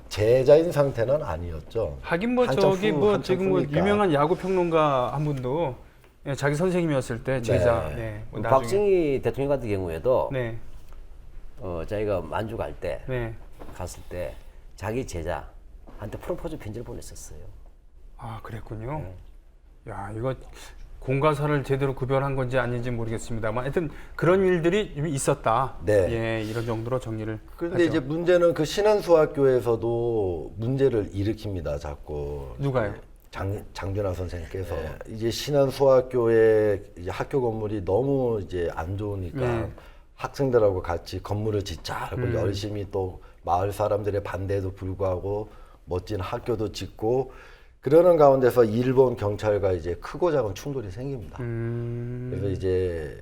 제자인 상태는 아니었죠. 하긴 뭐 한참 저기 후, 뭐 한참 지금 뭐 후니까. 유명한 야구 평론가 한 분도 예, 자기 선생님이었을 때 제자. 네. 예, 뭐 나중에. 박정희 대통령 같은 경우에도 네. 자기가 만주 갈 때 네. 갔을 때 자기 제자한테 프로포즈 편지를 보냈었어요. 아, 그랬군요. 야, 이거 공과사를 제대로 구별한 건지 아닌지 모르겠습니다만 하여튼 그런 일들이 좀 있었다. 네. 예, 이런 정도로 정리를 그런데 하죠. 이제 문제는 그 신안소학교에서도 문제를 일으킵니다. 자꾸 누가요? 장준하 선생님께서 이제 신안소학교의 이제 학교 건물이 너무 이제 안 좋으니까 네. 학생들하고 같이 건물을 짓자고 열심히 또 마을 사람들의 반대에도 불구하고 멋진 학교도 짓고 그러는 가운데서 일본 경찰과 이제 크고 작은 충돌이 생깁니다. 그래서 이제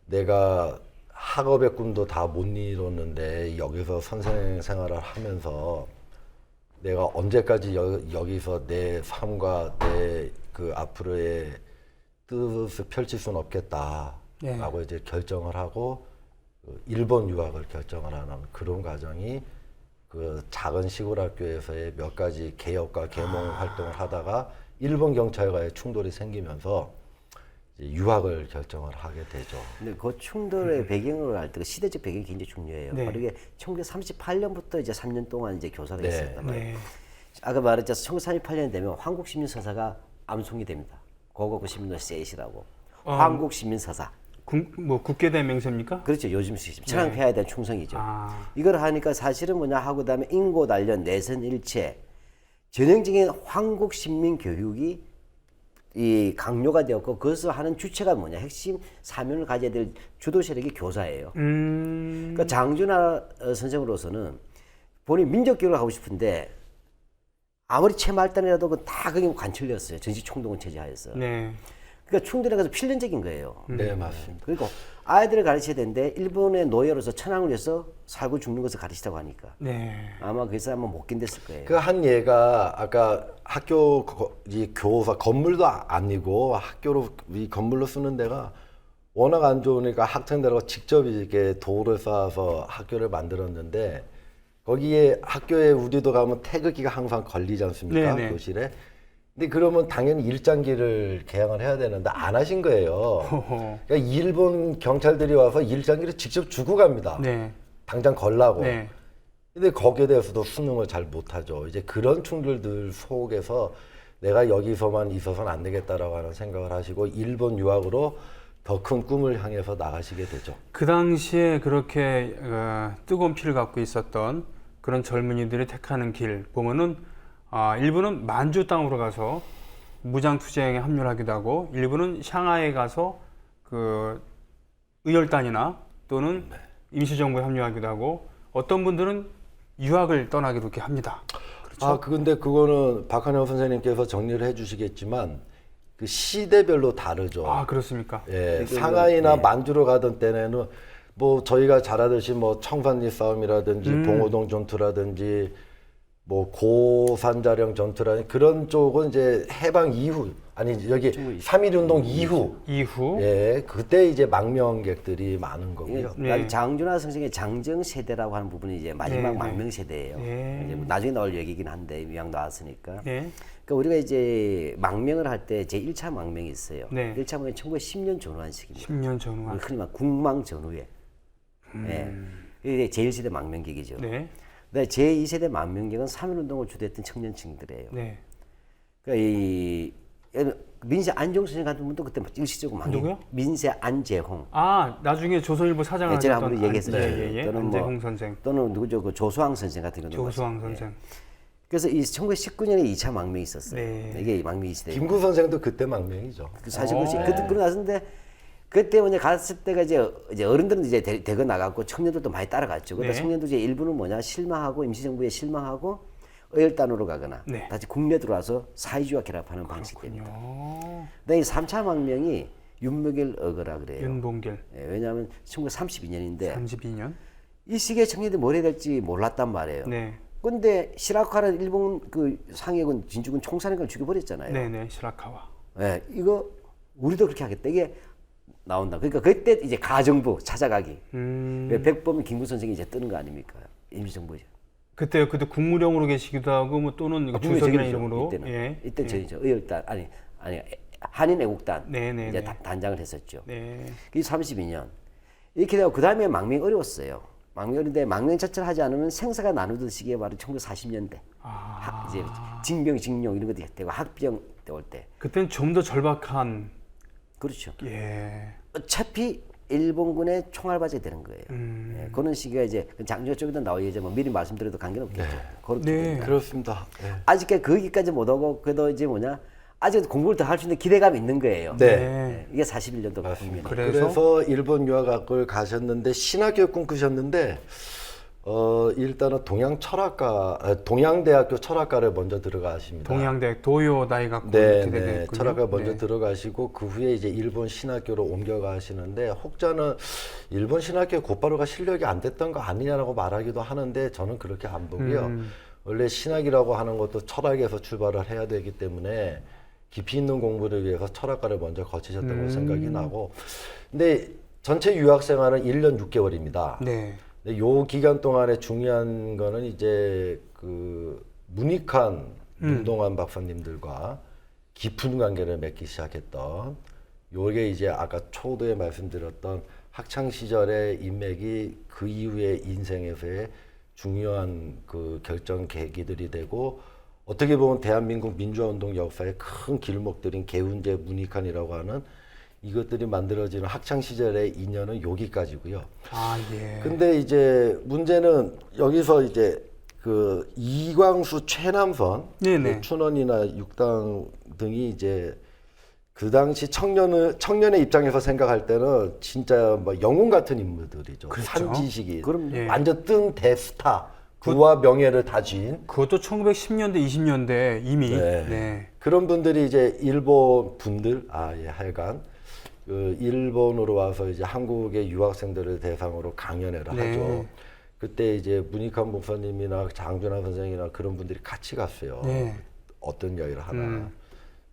내가 학업의 꿈도 다 못 이뤘는데 여기서 선생 생활을 하면서 내가 언제까지 여기서 내 삶과 내 그 앞으로의 뜻을 펼칠 수는 없겠다라고 이제 결정을 하고 일본 유학을 결정을 하는 그런 과정이 그 작은 시골 학교에서의 몇 가지 개혁과 계몽 활동을 하다가 일본 경찰과의 충돌이 생기면서 이제 유학을 결정을 하게 되죠. 근데 그 충돌의 배경을 알 때 그 시대적 배경이 굉장히 중요해요. 네. 바로 이게 1938년부터 이제 3년 동안 이제 교사를 네. 했었단 말이에요. 네. 아까 말했죠. 1938년 되면 한국신문서사가 암송이 됩니다. 고고고 시민도 셋이라고. 어. 한국 시민 서사. 뭐 국계대 맹세입니까? 그렇죠. 요즘 천황폐하에 대한 충성이죠. 아. 이걸 하니까 사실은 뭐냐 하고 그다음에 인고 단련 내선 일체 전형적인 한국 신민 교육이 이 강요가 되었고 그것을 하는 주체가 뭐냐 핵심 사명을 가져야 될 주도 세력이 교사예요. 그러니까 장준하 선생으로서는 본인 민족 교육을 하고 싶은데 아무리 채말단이라도 다 그게 관철이었어요. 전시 총동원 체제하에서. 네. 그러니까 충돌에 가서 필연적인 거예요. 네, 맞습니다. 그리고 아이들을 가르쳐야 되는데 일본의 노예로서 천황을 위해서 살고 죽는 것을 가르치다고 하니까 네. 아마 그래서 아마 못 견뎠을 거예요. 그 한 얘가 아까 학교 이 교사 건물도 아니고 학교로 이 건물로 쓰는 데가 워낙 안 좋으니까 학생들하고 직접 이렇게 돌을 쌓아서 학교를 만들었는데 거기에 학교에 우리도 가면 태극기가 항상 걸리지 않습니까? 네네. 교실에. 근데 그러면 당연히 일장기를 개항을 해야 되는데 안 하신 거예요. 호호. 그러니까 일본 경찰들이 와서 일장기를 직접 주고 갑니다. 네. 당장 걸라고. 네. 근데 거기에 대해서도 수능을 잘 못하죠. 이제 그런 충돌들 속에서 내가 여기서만 있어서는 안 되겠다라고 하는 생각을 하시고 일본 유학으로 더 큰 꿈을 향해서 나가시게 되죠. 그 당시에 그렇게 뜨거운 피를 갖고 있었던 그런 젊은이들이 택하는 길 보면은 일부는 만주 땅으로 가서 무장투쟁에 합류를 하기도 하고 일부는 샹하이에 가서 그 의열단이나 또는 임시정부에 합류하기도 하고 어떤 분들은 유학을 떠나기도 이렇게 합니다. 그렇죠? 근데 그거는 박한영 선생님께서 정리를 해주시겠지만 그 시대별로 다르죠. 그렇습니까? 예, 상하이나 만주로 가던 때는 뭐 저희가 잘 알듯이 뭐 청산리 싸움이라든지 봉오동 전투라든지 뭐 고산자령 전투라든지 그런 쪽은 이제 해방 이후 아니 여기 3.1운동 이후 예 그때 이제 망명객들이 많은 거고요. 네. 장준하 선생의 장정 세대라고 하는 부분이 이제 마지막 네, 망명 세대예요. 네. 이제 뭐 나중에 나올 얘기긴 한데 이왕 나왔으니까. 네. 그러니까 우리가 이제 망명을 할 때 제 1차 망명이 있어요. 네. 1차 망명이 1910년 전후한식입니다. 10년 전후한. 흔히 말 국망 전후에. 예. 이게 제1세대 망명객이죠. 네. 근데 제2세대 망명객은 3.1운동을 주도했던 청년층들이에요. 네. 그러니까 이 민세 안종 선생 같은 분도 그때 일시적으로 망명. 누구요? 민세 안재홍. 나중에 조선일보 사장을 예전에 하셨던 한번 얘기했었죠. 또는 안재홍 선생. 또는 누구죠? 그 조수왕 선생 같은 경우도 조수왕 마찬가지. 선생. 그래서 이 1919년에 2차 망명이 있었어요. 네. 이게 망명이 시대. 김구 선생도 그때 망명이죠. 사실 그렇지. 그때 그러고 나서인데 그때 먼저 갔을 때가 이제 어른들은 이제 대거 나갔고 청년들도 많이 따라갔죠. 근데 네. 청년들 이제 일부는 뭐냐 실망하고 임시정부에 실망하고 의열단으로 가거나 네. 다시 국내 들어와서 사회주의와 결합하는 방식입니다. 근데 이 3차 망명이 윤목일 어거라 그래요. 윤봉길. 예, 왜냐하면 1932년인데 32년. 이 시기에 청년들이 뭘 해야 될지 몰랐단 말이에요. 네. 근데 시라카라는 일본 그 상해군 진주군 총사령관을 죽여버렸잖아요. 네네. 시라카와. 예, 이거 우리도 그렇게 하겠다. 이게 나온다. 그러니까 그때 이제 가정부 찾아가기. 백범 김구 선생이 이제 뜨는 거 아닙니까? 임시정부죠. 그때 국무령으로 계시기도 하고 뭐 또는 주석이라는 이름으로. 이때는 예. 이때 저희죠. 의열단 아니 한인 애국단 네네네. 이제 단장을 했었죠. 네. 이 32년 이렇게 되고 그 다음에 망명이 어려웠어요. 망명이 어려운데 망명 자체를 하지 않으면 생사가 나누던 시기에 바로 1940년대 이제 징병 징용 이런 것들이 되고 학병 올 때. 그때는 좀 더 절박한. 그렇죠. 예. 어차피 일본군의 총알바지가 되는 거예요. 예, 그런 시기가 이제 장조 쪽에도 나오겠죠. 뭐 미리 말씀드려도 관계는 없겠죠. 그렇기 네. 때문에. 그렇습니다. 네. 아직까지 거기까지 못 오고 그래도 이제 뭐냐 아직 공부를 더 할 수 있는 기대감이 있는 거예요. 네. 예, 이게 41년도 국민이. 그래서 일본 유학을 가셨는데 신학교 꿈꾸셨는데 일단은 동양대학교 철학과를 먼저 들어가십니다. 동양대 도요 다이가쿠 네, 이렇게 네. 됐군요. 철학과 먼저 네. 들어가시고 그 후에 이제 일본 신학교로 옮겨가시는데 혹자는 일본 신학교 곧바로가 실력이 안 됐던 거 아니냐라고 말하기도 하는데 저는 그렇게 안 보고요. 원래 신학이라고 하는 것도 철학에서 출발을 해야 되기 때문에 깊이 있는 공부를 위해서 철학과를 먼저 거치셨다고 생각이 나고 근데 전체 유학 생활은 1년 6개월입니다. 네. 근데 요 기간 동안에 중요한 거는 이제 그 문익환, 문동환 박사님들과 깊은 관계를 맺기 시작했던 요게 이제 아까 초도에 말씀드렸던 학창 시절의 인맥이 그 이후의 인생에서의 중요한 그 결정 계기들이 되고 어떻게 보면 대한민국 민주화운동 역사의 큰 길목들인 개운제, 문익환이라고 하는 이것들이 만들어지는 학창 시절의 인연은 여기까지고요. 아, 예. 근데 이제 문제는 여기서 이제 그 이광수 최남선, 네네. 그 춘원이나 육당 등이 이제 그 당시 청년의 입장에서 생각할 때는 진짜 뭐 영웅 같은 인물들이죠. 그렇죠. 산지식이 그럼요. 완전 뜬 대스타, 부와 명예를 다진 그것도 1910년대, 20년대 이미. 네. 네. 그런 분들이 이제 일본 분들, 하여간 그 일본으로 와서 이제 한국의 유학생들을 대상으로 강연회를 네. 하죠. 그때 이제 문익환 목사님이나 장준하 선생이나 그런 분들이 같이 갔어요. 네. 어떤 여행을 하나.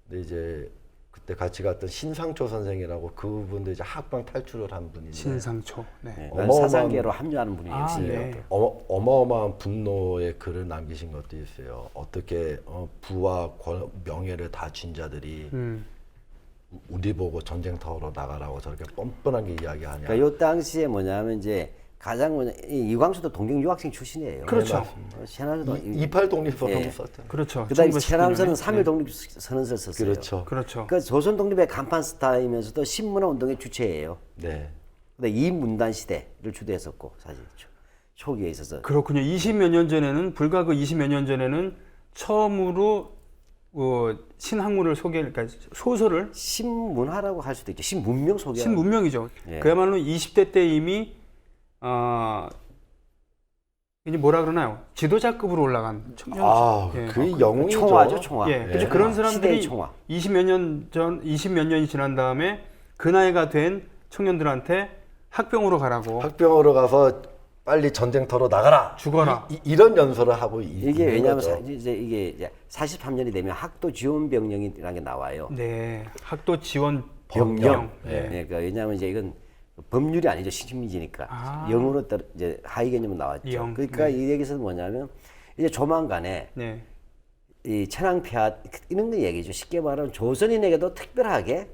근데 이제 그때 같이 갔던 신상초 선생이라고 그분도 이제 학방 탈출을 한 분인데 신상초. 네. 네, 어마어마한- 사상계로 합류하는 분이 아, 역시 네. 어마어마한 분노의 글을 남기신 것도 있어요. 어떻게 부와 명예를 다쥔 자들이 우리 보고 전쟁터로 나가라고 저렇게 뻔뻔한 게 이야기하냐. 그러니까 요 당시에 뭐냐면 이제 가장 이 이광수도 동경 유학생 출신이에요. 그렇죠. 최남선도 이팔 독립선언 예. 썼잖아요. 그렇죠. 그다음에 1919 최남선은 년에. 3.1 독립선언서를 썼어요. 그렇죠. 그렇죠. 그러니까 조선 독립의 간판 스타이면서도 신문화 운동의 주체예요. 네. 근데 이문단 시대를 주도했었고 사실 초기에 있어서 그렇군요. 20몇 년 전에는 불과 그 20몇 년 전에는 처음으로 신학문을 그러니까 소설을 신문화라고 할 수도 있죠. 신문명 소개. 신문명이죠. 예. 그야말로 20대 때 이미 이제 뭐라 그러나요? 지도자급으로 올라간 청년. 예. 그 영웅이죠. 총화죠, 총화. 예. 그래서 그런 시대의 사람들이 총화. 20몇 년이 지난 다음에 그 나이가 된 청년들한테 학병으로 가라고 학병으로 가서 빨리 전쟁터로 나가라. 죽어라. 이런 연설을 하고 이게 있는 왜냐하면 거죠. 이게 43년이 되면 학도 지원 병령이라는 게 나와요. 네. 학도 지원 병령. 병령. 네. 그러니까 왜냐하면 이제 이건 법률이 아니죠. 식민지니까 아. 영어로 따라 이제 하위 개념은 나왔죠. 영. 그러니까 네. 이 얘기에서 뭐냐면 이제 조만간에 네. 이 천황폐하 이런 거 얘기죠. 쉽게 말하면 조선인에게도 특별하게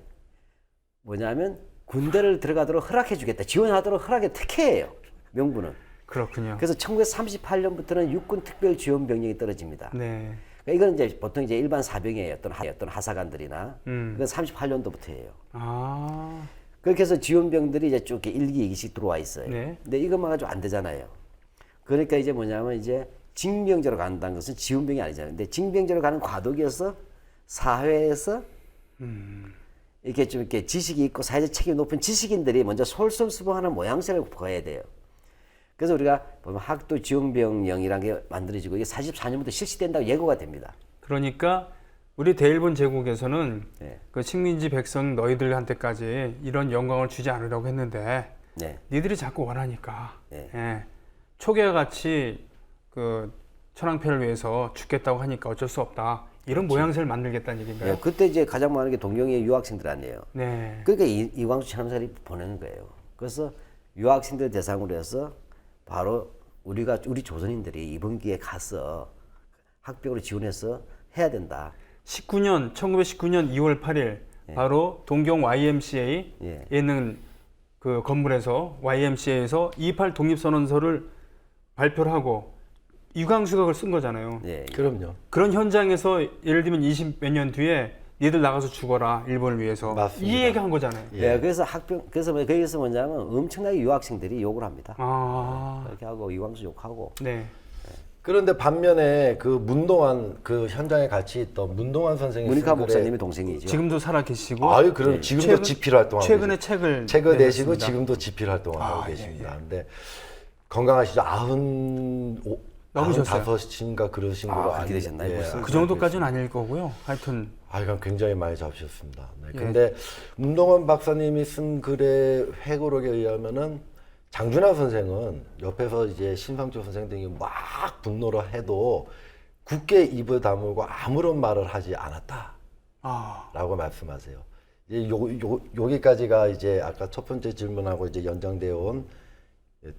뭐냐면 군대를 들어가도록 허락해주겠다. 지원하도록 허락의 특혜예요. 명분은. 그렇군요. 그래서 1938년부터는 육군 특별 지원 병력이 떨어집니다. 네. 그러니까 이건 이제 보통 이제 일반 사병이에요. 어떤 하사관들이나. 그건 38년도부터예요. 아. 그렇게 해서 지원병들이 이제 쭉 이렇게 1기, 2기씩 들어와 있어요. 네. 근데 이것만 가지고 안 되잖아요. 그러니까 이제 뭐냐면 이제 징병제로 간다는 것은 지원병이 아니잖아요. 근데 징병제로 가는 과도기에서 사회에서 이렇게 좀 이렇게 지식이 있고 사회적 책임이 높은 지식인들이 먼저 솔선수범하는 모양새를 보여야 돼요. 그래서 우리가 보면 학도 지원병령이라는 게 만들어지고 이게 44년부터 실시된다고 예고가 됩니다. 그러니까 우리 대일본 제국에서는 네. 그 식민지 백성 너희들한테까지 이런 영광을 주지 않으려고 했는데 네. 니들이 자꾸 원하니까 네. 예. 초기와 같이 그 천황폐를 위해서 죽겠다고 하니까 어쩔 수 없다. 이런 모양새를 만들겠다는 얘기인가요? 네, 그때 이제 가장 많은 게 동경의 유학생들 아니에요. 네. 그러니까 이광수 천황살이 보내는 거예요. 그래서 유학생들 대상으로 해서 바로 우리 조선인들이 이번 기회에 가서 학병으로 지원해서 해야 된다. 1919년 2월 8일 바로 동경 YMCA 예. 있는 그 건물에서 YMCA에서 28 독립선언서를 발표를 하고 이광수가 그걸 쓴 거잖아요. 예, 예. 그럼요. 그런 현장에서 예를 들면 20몇 년 뒤에 니들 나가서 죽어라 일본을 위해서 맞습니다. 이 얘기 한 거잖아요. 예, 그래서 그래서 거기서 뭐냐면 엄청나게 유학생들이 욕을 합니다. 아, 그렇게 하고 이광수 욕하고. 네. 그런데 반면에 그 문동환 그 현장에 같이 있던 문동환 선생이 문익환 쓴 글에 목사님의 동생이죠. 지금도 살아 계시고 아유 그럼 지금도 집필 활동하고 최근에 계세요. 책을 내시고 내셨습니다. 지금도 집필 활동을 하고 아, 계십니다. 근데 건강하시죠? 95인가 그러신 걸로 그렇게 되셨나요, 벌써? 그 정도까지는 아닐 거고요. 하여튼 이건 굉장히 많이 잡으셨습니다. 네. 예. 근데 문동원 박사님이 쓴 글의 회고록에 의하면은 장준하 선생은 옆에서 이제 신상조 선생 등이 막 분노를 해도 굳게 입을 다물고 아무런 말을 하지 않았다라고 아, 말씀하세요. 이제 여기까지가 이제 아까 첫 번째 질문하고 이제 연장되어 온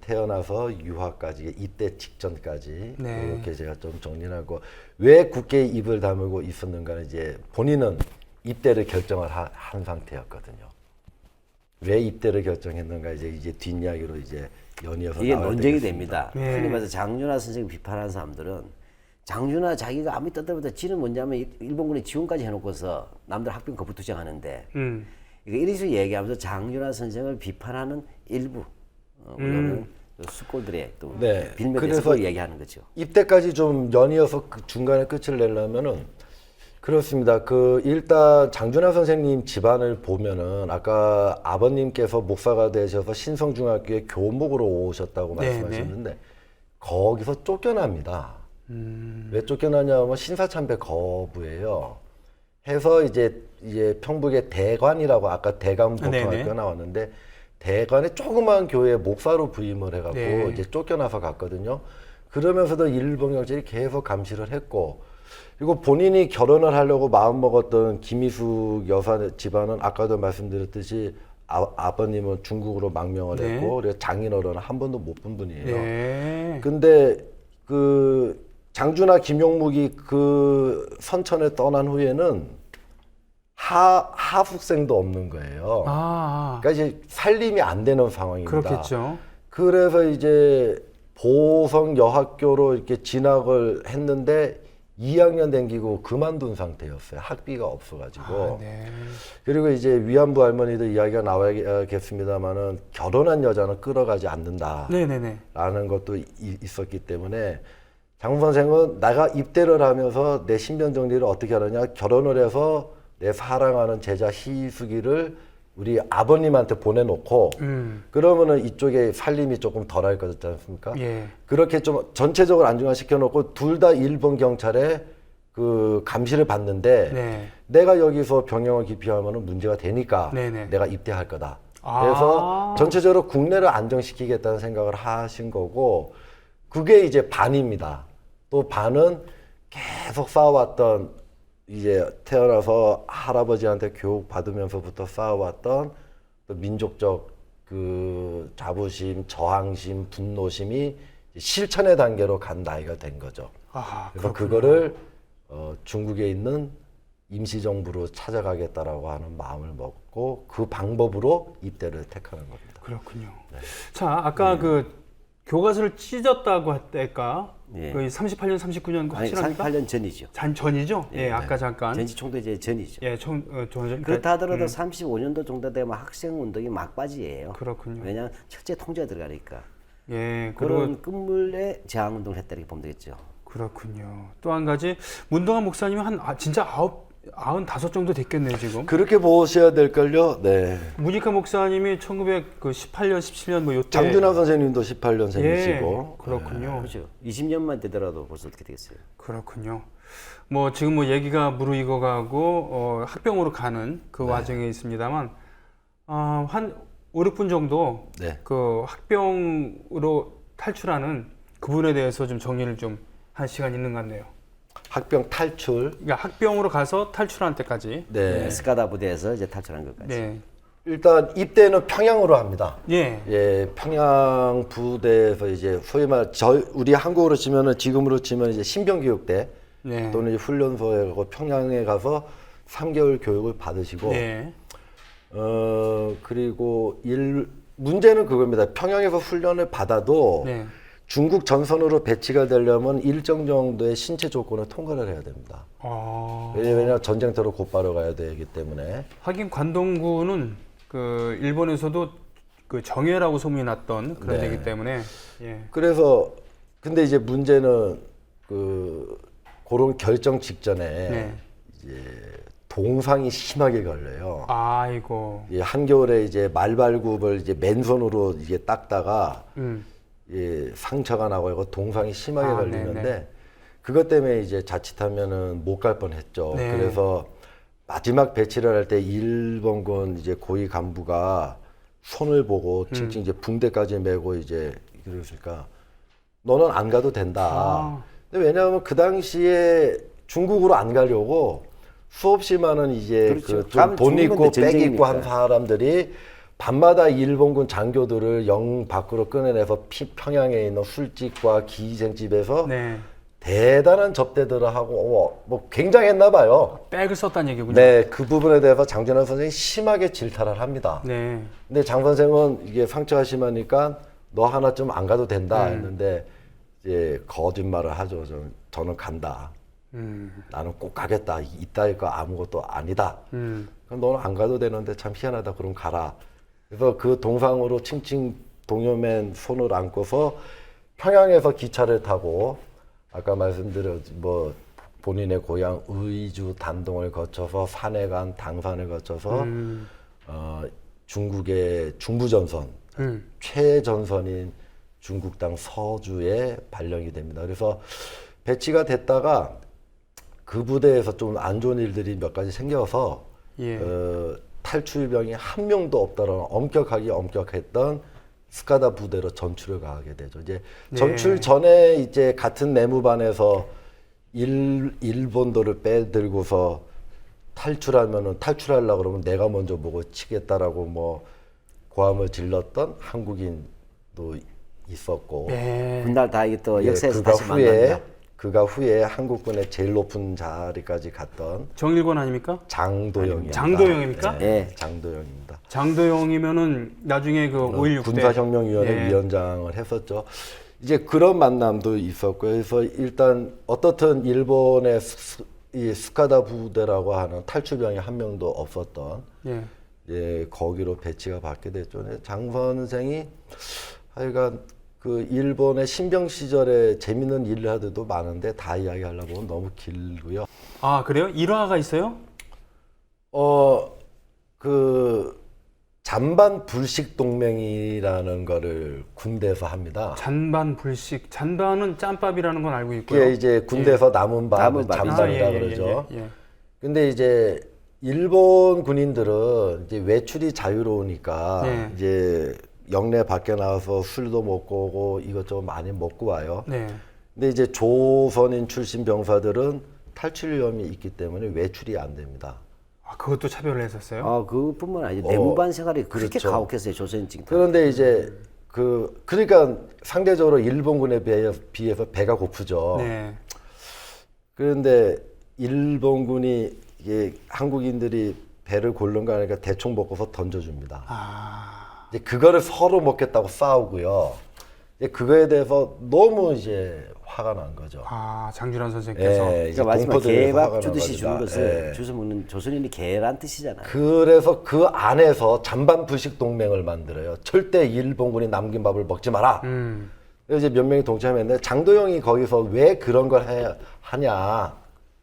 태어나서 유학까지 입대 직전까지 네. 이렇게 제가 좀 정리하고 왜 굳게 입을 다물고 있었는가는 이제 본인은 입대를 결정을 한 상태였거든요. 왜 입대를 결정했는가 이제 뒷이야기로 이제 연이어서 이게 나와야 논쟁이 되겠습니다. 됩니다. 네. 흔히 말해서 장준하 선생을 비판하는 사람들은 장준하 자기가 아무리 떠들어도 지는 뭐냐면 일본군이 지원까지 해놓고서 남들 학병 거부 투쟁하는데 이런 식으로 얘기하면서 장준하 선생을 비판하는 일부 우리는 숙골들의 또 네. 빌미에서 그걸 얘기하는 거죠. 이때까지 좀 연이어서 그 중간에 끝을 내려면은 그렇습니다. 그 일단 장준하 선생님 집안을 보면은 아까 아버님께서 목사가 되셔서 신성중학교에 교목으로 오셨다고 말씀하셨는데 거기서 쫓겨납니다. 왜 쫓겨나냐면 신사참배 거부예요. 해서 이제 평북의 대관이라고 아까 대관보통학교 나왔는데 대관의 조그마한 교회 목사로 부임을 해갖고 이제 쫓겨나서 갔거든요. 그러면서도 일본 경찰이 계속 감시를 했고, 그리고 본인이 결혼을 하려고 마음먹었던 김희숙 여사 집안은 아까도 말씀드렸듯이 아버님은 중국으로 망명을 했고, 그리고 장인어른은 한 번도 못 본 분이에요. 근데 그 장준하 김용묵이 그 선천에 떠난 후에는 하숙생도 없는 거예요. 그러니까 이제 살림이 안 되는 상황입니다. 그렇겠죠. 그래서 이제 보성 여학교로 이렇게 진학을 했는데 2학년 댕기고 그만둔 상태였어요. 학비가 없어가지고. 그리고 이제 위안부 할머니도 이야기가 나와야겠습니다만은 결혼한 여자는 끌어가지 않는다라는 것도 있었기 때문에 장 선생은 내가 입대를 하면서 내 신변 정리를 어떻게 하느냐, 결혼을 해서 내 사랑하는 제자 희숙이를 우리 아버님한테 보내놓고 그러면은 이쪽에 살림이 조금 덜할 거지 않습니까? 그렇게 좀 전체적으로 안정화시켜놓고 둘 다 일본 경찰에 그 감시를 받는데 내가 여기서 병영을 기피하면은 문제가 되니까 내가 입대할 거다. 그래서 전체적으로 국내를 안정시키겠다는 생각을 하신 거고, 그게 이제 반입니다. 또 반은 계속 쌓아왔던, 이제 태어나서 할아버지한테 교육 받으면서부터 쌓아왔던 또 민족적 그 자부심, 저항심, 분노심이 실천의 단계로 간 나이가 된 거죠. 그래서 그거를 중국에 있는 임시정부로 찾아가겠다라고 하는 마음을 먹고 그 방법으로 입대를 택하는 겁니다. 그렇군요. 자, 아까 그 교과서를 찢었다고 했다니까 그 38년, 39년 확실합니까? 38년 전이죠. 전이죠? 아까 잠깐. 전시총도 이제 전이죠. 전. 그렇다 하더라도 35년도 정도 되면 학생 운동이 막바지예요. 그렇군요. 왜냐하면 첫째 통제가 들어가니까. 그리고 그런 끝물에 저항 운동을 했다고 보면 되겠죠. 그렇군요. 또 한 가지, 문동환 목사님은 진짜 95 정도 됐겠네요, 지금. 그렇게 보셔야 될걸요. 네. 문익환 목사님이 1918년, 17년 뭐 요때. 장준하 선생님도 18년생이시고. 그렇군요. 그렇죠. 20년만 되더라도 벌써 어떻게 되겠어요? 그렇군요. 뭐 지금 뭐 얘기가 무르익어가고 학병으로 가는 그 와중에 있습니다만 한 5, 6분 정도 그 학병으로 탈출하는 그분에 대해서 좀 정리를 좀 한 시간 있는 것 같네요. 학병 탈출. 그러니까 학병으로 가서 탈출할 때까지. 스카다 부대에서 이제 탈출한 것까지. 일단 입대는 평양으로 합니다. 예. 평양 부대에서 이제 소위 말 우리 한국으로 치면은 지금으로 치면 이제 신병교육대 또는 훈련소에 가고 평양에 가서 3개월 교육을 받으시고 그리고 문제는 그겁니다. 평양에서 훈련을 받아도 중국 전선으로 배치가 되려면 일정 정도의 신체 조건을 통과를 해야 됩니다. 왜냐하면 전쟁터로 곧바로 가야 되기 때문에. 하긴 관동구는 그 일본에서도 그 정예라고 소문이 났던 그런 데이기 때문에. 그래서 근데 이제 문제는 그런 결정 직전에 이제 동상이 심하게 걸려요. 아이고. 한겨울에 이제 말발굽을 이제 맨손으로 이제 닦다가 상처가 나고 동상이 심하게 걸리는데 그것 때문에 이제 자칫하면은 못 갈 뻔했죠. 그래서 마지막 배치를 할 때 일본군 이제 고위 간부가 손을 보고 칭칭 이제 붕대까지 메고 이제 그러니까 너는 안 가도 된다. 근데 왜냐하면 그 당시에 중국으로 안 가려고 수없이 많은 이제 좀 돈 있고 백 있고 한 사람들이 밤마다 일본군 장교들을 영 밖으로 꺼내내서 평양에 있는 술집과 기생집에서 대단한 접대들을 하고 뭐 굉장했나 봐요. 백을 썼다는 얘기군요. 네, 그 부분에 대해서 장준하 선생이 심하게 질타를 합니다. 근데 장 선생은 이게 상처가 심하니까 너 하나쯤 안 가도 된다 했는데 이제 거짓말을 하죠. 저는 간다. 나는 꼭 가겠다. 이따위 거 아무것도 아니다. 그럼 너는 안 가도 되는데 참 희한하다. 그럼 가라. 그래서 그 동상으로 칭칭 동요맨 손을 안고서 평양에서 기차를 타고 아까 말씀드린 뭐 본인의 고향 의주 단동을 거쳐서 산해관 당산을 거쳐서 중국의 중부전선 최전선인 중국 땅 서주에 발령이 됩니다. 그래서 배치가 됐다가 그 부대에서 좀 안 좋은 일들이 몇 가지 생겨서 예. 탈출병이 한 명도 없다라는 엄격했던 스카다 부대로 전출을 가게 되죠. 이제 네. 전출 전에 이제 같은 내무반에서 일본도를 빼들고서 탈출하려고 그러면 내가 먼저 보고 치겠다라고 뭐 고함을 질렀던 한국인도 있었고. 네. 훗날 다 이게 또 예, 역사에서 다시 만납니다. 그가 후에 한국군의 제일 높은 자리까지 갔던 정일권 아닙니까? 장도영입니다. 장도영입니까? 네, 장도영입니다. 장도영이면은 나중에 그 5.16 때 군사혁명위원회 예. 위원장을 했었죠. 이제 그런 만남도 있었고요. 그래서 일단 어떻든 일본의 이 스카다 부대라고 하는 탈출병이 한 명도 없었던 예. 예, 거기로 배치가 받게 됐죠. 장 선생이 하여간 그 일본의 신병 시절에 재밌는 일화들도 많은데 다 이야기하려고 하면 너무 길고요. 아 그래요? 일화가 있어요? 그 잔반 불식 동맹이라는 거를 군대에서 합니다. 잔반 불식. 잔반은 짬밥이라는 건 알고 있고요. 그게 이제 군대에서 남은 밥을 남은 밥. 잔반이라 아, 예, 예, 그러죠. 예, 예. 근데 이제 일본 군인들은 이제 외출이 자유로우니까 네. 이제 영내 밖에 나와서 술도 먹고 오고 이것저것 많이 먹고 와요. 네. 근데 이제 조선인 출신 병사들은 탈출 위험이 있기 때문에 외출이 안 됩니다. 아 그것도 차별을 했었어요? 그뿐만 아니라 내무반 생활이 그렇게 그렇죠. 가혹했어요. 조선인 징 그런데 이제 그러니까 상대적으로 일본군에 비해서 배가 고프죠. 네. 그런데 일본군이 이게 한국인들이 배를 고른가 하니까 대충 먹고서 던져줍니다. 아. 이제 그거를 서로 먹겠다고 싸우고요. 이제 그거에 대해서 너무 이제 화가 난 거죠. 아 장준환 선생께서. 예, 이제 그러니까 마지막 동포들에서 화가 개밥 주듯이 주는 나가지고. 것을 예. 주워 먹는 조선인이 개란 뜻이잖아요. 그래서 그 안에서 잔반 불식 동맹을 만들어요. 절대 일본군이 남긴 밥을 먹지 마라. 그래서 이제 몇 명이 동참했는데 장도영이 거기서 왜 그런 걸 하냐.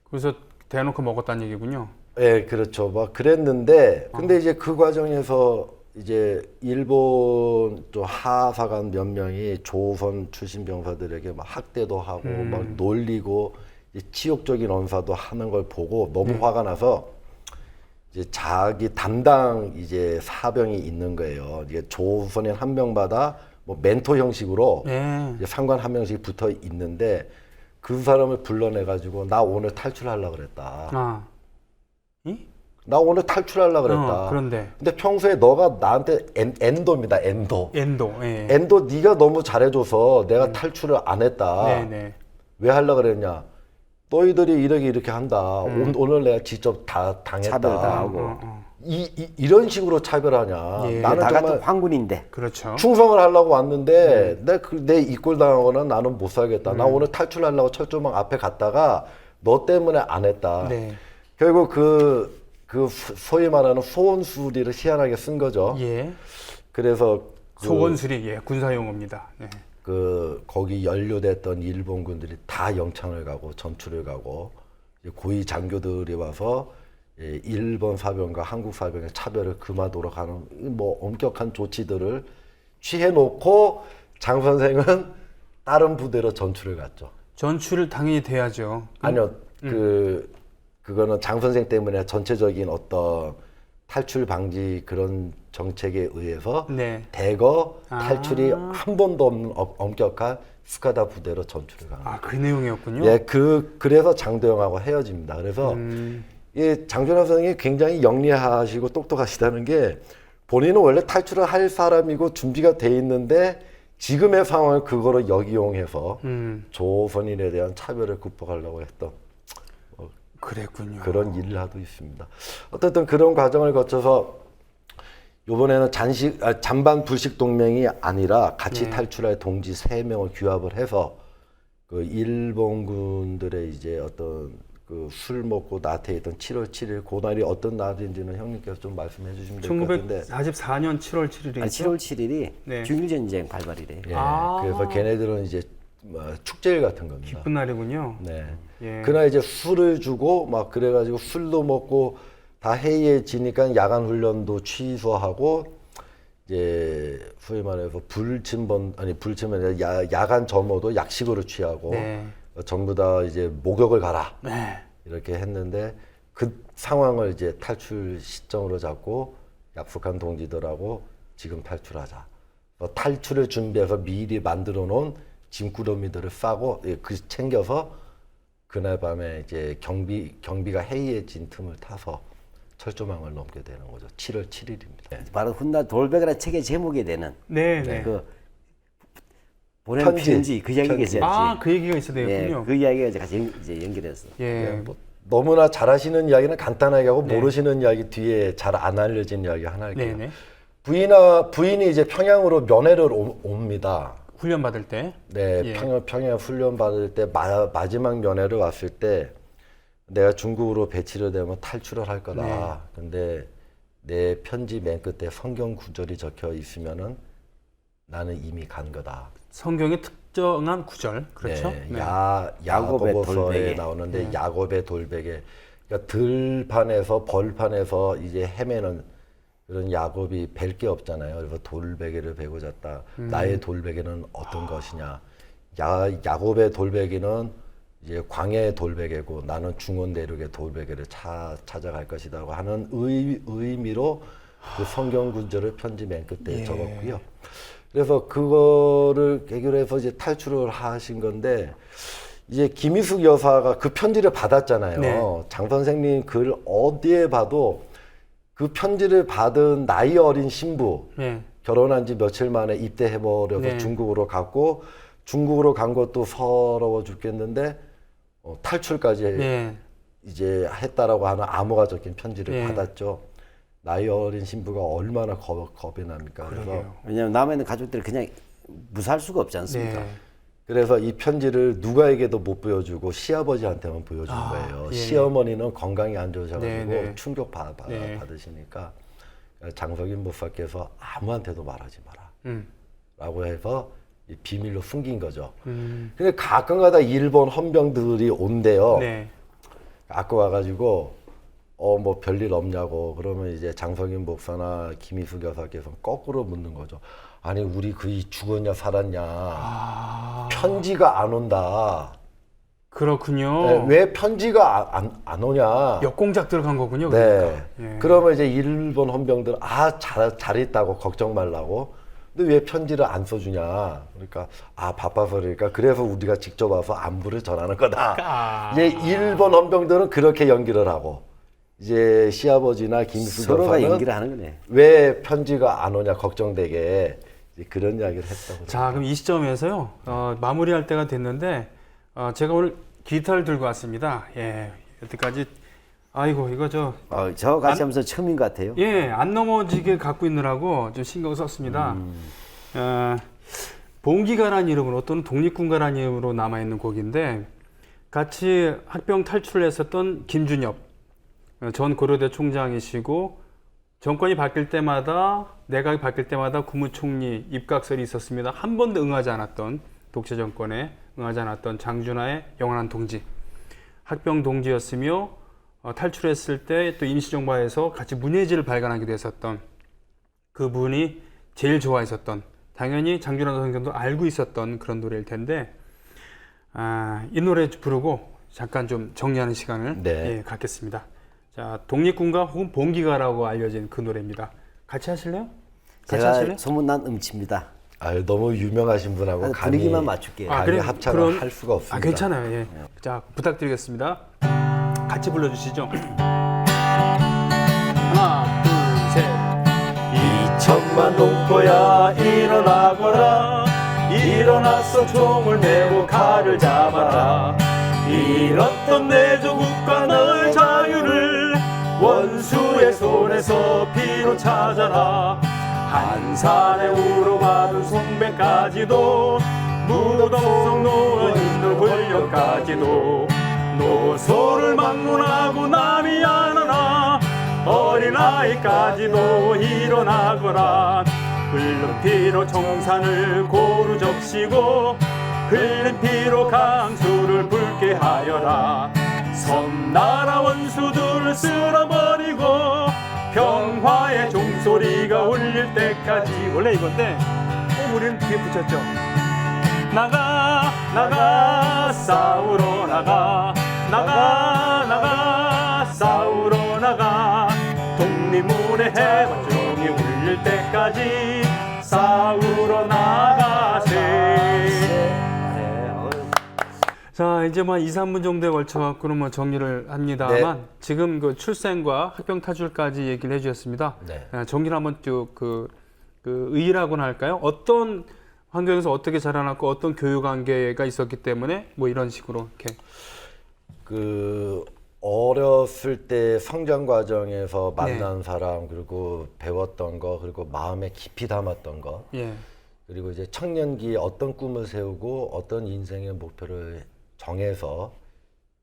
그래서 대놓고 먹었다는 얘기군요. 예, 그렇죠. 막 그랬는데, 근데 이제 그 과정에서 이제 일본 또 하사관 몇 명이 조선 출신 병사들에게 막 학대도 하고 막 놀리고 이제 치욕적인 언사도 하는 걸 보고 너무 화가 나서 이제 자기 담당 이제 사병이 있는 거예요. 이게 조선인 한 명마다 뭐 멘토 형식으로 네. 이제 상관 한 명씩 붙어 있는데 그 사람을 불러내가지고 나 오늘 탈출하려고 그랬다. 아. 이? 나 오늘 탈출하려고 그랬다. 그런데. 근데 평소에 너가 나한테 엔도입니다. 엔도. 엔도. 예. 엔도 네가 너무 잘해줘서 내가 탈출을 안 했다. 네네. 왜 하려고 그랬냐. 너희들이 이렇게 한다. 오늘 내가 직접 다 당했다. 차별당하고. 이런 식으로 차별하냐. 예. 나는 나 같은 정말 황군인데. 그렇죠. 충성을 하려고 왔는데 내 이꼴 당하고는 나는 못 살겠다. 나 오늘 탈출하려고 철조망 앞에 갔다가 너 때문에 안 했다. 네. 결국 그 소위 말하는 소원수리를 희한하게 쓴 거죠. 예. 그래서 소원수리 예 군사 용어입니다. 네. 거기 연루됐던 일본군들이 다 영창을 가고 전출을 가고 고위 장교들이 와서 일본 사병과 한국 사병의 차별을 금하도록 하는 뭐 엄격한 조치들을 취해놓고 장 선생은 다른 부대로 전출을 갔죠. 전출을 당연히 돼야죠. 아니요, 그거는 장 선생 때문에 전체적인 어떤 탈출 방지 그런 정책에 의해서 네. 대거 탈출이 한 번도 없는 엄격한 스카다 부대로 전출을 간 거예요. 아, 그 내용이었군요. 예, 그래서 장도영하고 헤어집니다. 그래서 이 장준환 선생이 굉장히 영리하시고 똑똑하시다는 게 본인은 원래 탈출을 할 사람이고 준비가 돼 있는데 지금의 상황을 그거로 역이용해서 조선인에 대한 차별을 극복하려고 했던 그랬군요. 그런 일화도 있습니다. 어쨌든 그런 과정을 거쳐서 이번에는 잔반 불식 동맹이 아니라 같이 탈출할 동지 3명을 규합을 해서 그 일본군들의 이제 어떤 그 술 먹고 나태했던 7월 7일 그날이 어떤 날인지는 형님께서 좀 말씀해 주시면 될 것 같은데. 1944년 7월 7일이죠. 아니, 7월 7일이 네. 중일전쟁 발발이래요. 예, 아. 그래서 걔네들은 이제 뭐 축제일 같은 겁니다. 기쁜 날이군요. 네. 예. 그날 이제 술을 주고 막 그래가지고 술도 먹고 다 해이해지니까 야간 훈련도 취소하고 이제 소위 말해서 불침번 아니 불침은 야간 점호도 약식으로 취하고 네. 전부 다 이제 목욕을 가라 네. 이렇게 했는데 그 상황을 이제 탈출 시점으로 잡고 약속한 동지들하고 지금 탈출하자. 탈출을 준비해서 미리 만들어 놓은 짐꾸러미들을 싸고 그 챙겨서 그날 밤에 이제 경비가 해이해진 틈을 타서 철조망을 넘게 되는 거죠. 7월 7일입니다. 바로 훗날 돌베개라는 책의 제목이 되는 네. 네. 그 보낸 편지 그 이야기가 있어야지. 아, 그 얘기가 있어야 예, 되겠군요. 그 이야기가 이제 같이 이제 연결해서. 예. 뭐 너무나 잘하시는 이야기는 간단하게 하고 모르시는 이야기 뒤에 잘 안 알려진 이야기 하나 할게요. 네네. 부인이 이제 평양으로 면회를 옵니다. 훈련 받을 때. 네, 예. 평양 훈련 받을 때 마지막 면회를 왔을 때 내가 중국으로 배치를 되면 탈출을 할 거다. 네. 근데 내 편지 맨 끝에 성경 구절이 적혀 있으면은 나는 이미 간 거다. 성경의 특정한 구절. 그렇죠? 네, 네. 야곱의 야고보서에 돌베개. 나오는데 야곱의 돌베개. 그러니까 들판에서 벌판에서 이제 헤매는 그런 야곱이 뵐 게 없잖아요. 그래서 돌베개를 베고 잤다. 나의 돌베개는 어떤 것이냐? 야곱의 돌베개는 이제 광야의 돌베개고 나는 중원 대륙의 돌베개를 찾아갈 것이다고 하는 의미로 그 성경 구절을 편지 맨 끝에 예. 적었고요. 그래서 그거를 계기로 해서 이제 탈출을 하신 건데 이제 김희숙 여사가 그 편지를 받았잖아요. 네. 장 선생님 글 어디에 봐도 그 편지를 받은 나이 어린 신부 네. 결혼한 지 며칠 만에 입대해버려서 네. 중국으로 갔고 중국으로 간 것도 서러워 죽겠는데 탈출까지 네. 이제 했다라고 하는 암호가 적힌 편지를 네. 받았죠. 나이 어린 신부가 얼마나 겁이 납니까? 그래서 그러게요. 왜냐하면 남아 있는 가족들을 그냥 무사할 수가 없지 않습니까? 네. 그래서 이 편지를 누가에게도 못 보여주고 시아버지한테만 보여준 거예요. 예. 시어머니는 건강이 안 좋으셔가지고 네, 네. 충격 네. 받으시니까 장석인 목사께서 아무한테도 말하지 마라 라고 해서 이 비밀로 숨긴 거죠. 근데 가끔가다 일본 헌병들이 온대요. 네. 갖고 와가지고 뭐 별일 없냐고 그러면 이제 장석인 목사나 김희숙 여사께서 거꾸로 묻는 거죠. 아니 우리 그이 죽었냐 살았냐 편지가 안 온다. 그렇군요. 네, 왜 편지가 안 오냐. 역공작 들어간 거군요. 네. 그러니까. 예. 그러면 이제 일본 헌병들은 잘했다고 걱정 말라고. 근데 왜 편지를 안 써주냐. 그러니까 바빠서 그러니까 그래서 우리가 직접 와서 안부를 전하는 거다. 이제 일본 헌병들은 그렇게 연기를 하고 이제 시아버지나 김수 서로가 교사는 연기를 하는 거네. 왜 편지가 안 오냐 걱정되게 이제 그런 이야기를 했다고. 자, 그럼 이 시점에서요. 마무리할 때가 됐는데 제가 오늘 기타를 들고 왔습니다. 예. 여태까지 아이고 이거 저 같이 하면서 처음인 것 같아요. 예, 안 넘어지게 갖고 있느라고 좀 신경 썼습니다. 봉기가라는 이름으로 또는 독립군가라는 이름으로 남아있는 곡인데 같이 학병 탈출을 했었던 김준엽 전 고려대 총장이시고 정권이 바뀔 때마다 내각이 바뀔 때마다 국무총리 입각설이 있었습니다. 한 번도 응하지 않았던 독재 정권에 응하지 않았던 장준하의 영원한 동지 학병 동지였으며 탈출했을 때 또 임시정부에서 같이 문예지를 발간하기도 했었던 그분이 제일 좋아했었던 당연히 장준하 선생님도 알고 있었던 그런 노래일 텐데 이 노래 부르고 잠깐 좀 정리하는 시간을 네. 갖겠습니다. 자, 독립군가 혹은 봉기가라고 알려진 그 노래입니다. 같이 하실래요? 같이 제가 하실래요? 소문난 음치입니다. 너무 유명하신 분하고 분위기만 맞출게요. 감히 합창을 그럼- 할 수가 없습니다. 괜찮아요. 예. 자, 부탁드리겠습니다. 같이 불러주시죠. 하나, 둘, 셋. 2천만 농포야 일어나거라 일어나서 총을 메고 칼을 잡아라 잃었던 내 조국과 너의 자유를 원수의 손에서 피로 찾아라 한산에 우러받은 송배까지도 무덤 속 누워있는 권력까지도 노소를 막론하고 남이 안하나 어린아이까지도 일어나거라 흘른 피로 청산을 고루 적시고 흘린 피로 강수를 붉게 하여라 섬나라 원수들을 쓸어버리고 평화의 종소리가 울릴 때까지 원래 이건데 우리는 뒤에 붙였죠. 나가 나가 싸우러 나가 나가 나가 싸우러 나가 독립문의 해방종이 울릴 때까지 싸우러 나가세. 자, 이제 뭐 2, 3분 정도에 걸쳐갖고는 뭐 정리를 합니다만 지금 그 출생과 합병 타출까지 얘기를 해주셨습니다. 정리를 한번 쭉 그 의의라고나 할까요? 어떤 환경에서 어떻게 자라났고 어떤 교육 관계가 있었기 때문에 뭐 이런 식으로 이렇게 그 어렸을 때 성장 과정에서 만난 사람 그리고 배웠던 거 그리고 마음에 깊이 담았던 거 그리고 이제 청년기에 어떤 꿈을 세우고 어떤 인생의 목표를 정해서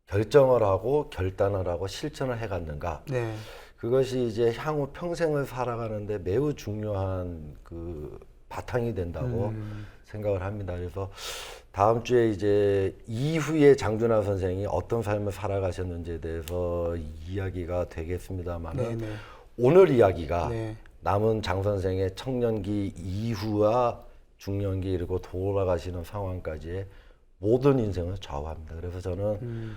결정을 하고 결단을 하고 실천을 해갔는가 그것이 이제 향후 평생을 살아가는데 매우 중요한 그 바탕이 된다고 생각을 합니다. 그래서 다음 주에 이제 이후에 장준하 선생이 어떤 삶을 살아가셨는지에 대해서 이야기가 되겠습니다만 오늘 이야기가 남은 장 선생의 청년기 이후와 중년기 그리고 돌아가시는 상황까지의 모든 인생을 좌우합니다. 그래서 저는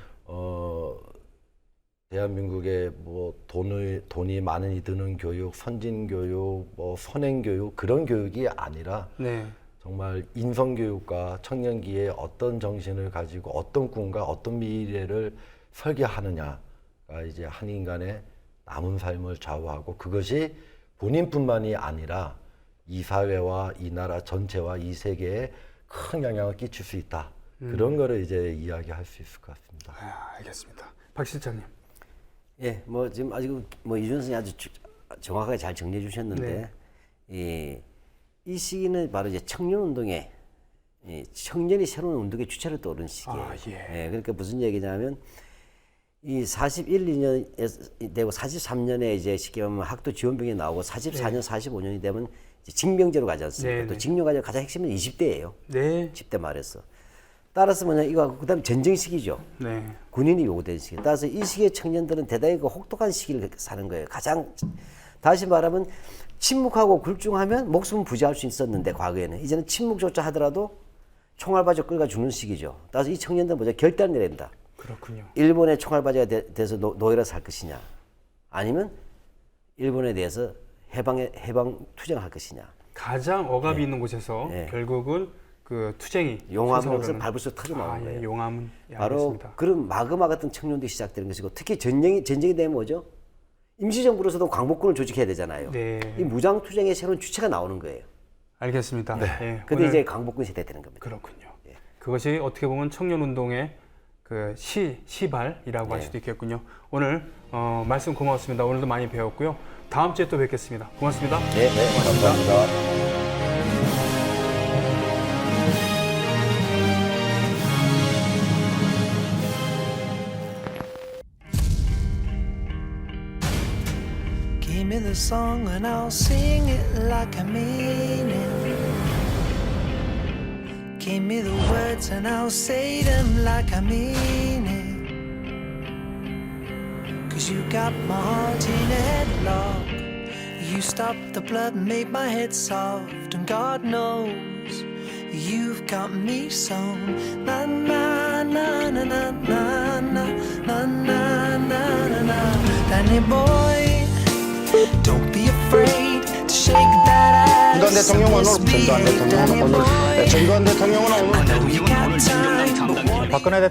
대한민국의 뭐 돈이 많이 드는 교육, 선진 교육, 뭐 선행 교육 그런 교육이 아니라 정말 인성 교육과 청년기에 어떤 정신을 가지고 어떤 꿈과 어떤 미래를 설계하느냐가 이제 한 인간의 남은 삶을 좌우하고 그것이 본인뿐만이 아니라 이 사회와 이 나라 전체와 이 세계에 큰 영향을 끼칠 수 있다. 그런 거를 이제 이야기할 수 있을 것 같습니다. 알겠습니다. 박 실장님. 예, 뭐 지금 아직 뭐 이준 선생님 아주 정확하게 잘 정리해 주셨는데 이 시기는 바로 이제 청년 운동의 청년이 새로운 운동의 주체로 떠오른 시기예요. 그러니까 무슨 얘기냐면 이 41, 2년 되고 43년에 이제 쉽게 보면 학도 지원병이 나오고 44년, 45년이 되면 이제 징병제로 가지 않습니까? 또 징용과정 가장 핵심은 20대예요. 10대 말에서. 따라서 뭐냐 이거 그다음 전쟁 시기죠. 군인이 요구된 시기. 따라서 이 시기의 청년들은 대단히 그 혹독한 시기를 사는 거예요. 가장 다시 말하면 침묵하고 굴중하면 목숨은 부지할 수 있었는데 과거에는 이제는 침묵조차 하더라도 총알바지 끌고 죽는 시기죠. 따라서 이 청년들은 뭐냐 결단을 내야 된다. 그렇군요. 일본의 총알바지가 돼서 노예로 살 것이냐, 아니면 일본에 대해서 해방 투쟁할 것이냐. 가장 억압이 있는 곳에서 결국은 그 투쟁이 용암으로서 발불소 터져 나오는 거예요. 용암은 바로 알겠습니다. 그런 마그마 같은 청년들이 시작되는 것이고 특히 전쟁이 되면 뭐죠? 임시정부로서도 광복군을 조직해야 되잖아요. 이 무장 투쟁의 새로운 주체가 나오는 거예요. 알겠습니다. 근데 이제 광복군 시대 되는 겁니다. 그렇군요. 그것이 어떻게 보면 청년 운동의 그 시발이라고 할 수도 있겠군요. 오늘 말씀 고맙습니다. 오늘도 많이 배웠고요. 다음 주에 또 뵙겠습니다. 고맙습니다. 감사합니다. Give me the song and I'll sing it like I mean it. Give me the words and I'll say them like I mean it. 'Cause you got my heart in a headlock. You stopped the blood and made my head soft. And God knows you've got me sung. Na na na na na na na na na na na. Danny boy, don't be afraid to shake that ass. 전두환 대통령은 오늘 박근혜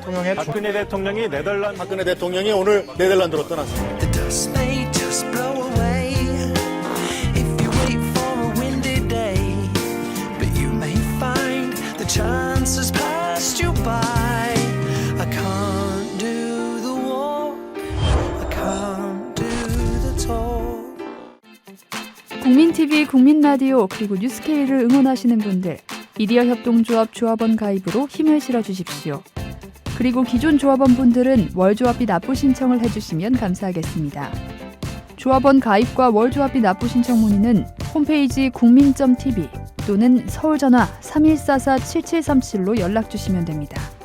대통령이 오늘 네덜란드로 떠났습니다. The dust may just blow away if you wait for a windy day, but you may find the chances passed you by. I can't do the walk, I can't do the talk. 국민TV, 국민라디오 그리고 뉴스케이를 응원하시는 분들 미디어 협동조합 조합원 가입으로 힘을 실어주십시오. 그리고 기존 조합원 분들은 월조합비 납부 신청을 해주시면 감사하겠습니다. 조합원 가입과 월조합비 납부 신청 문의는 홈페이지 국민.tv 또는 서울전화 3144-7737로 연락 주시면 됩니다.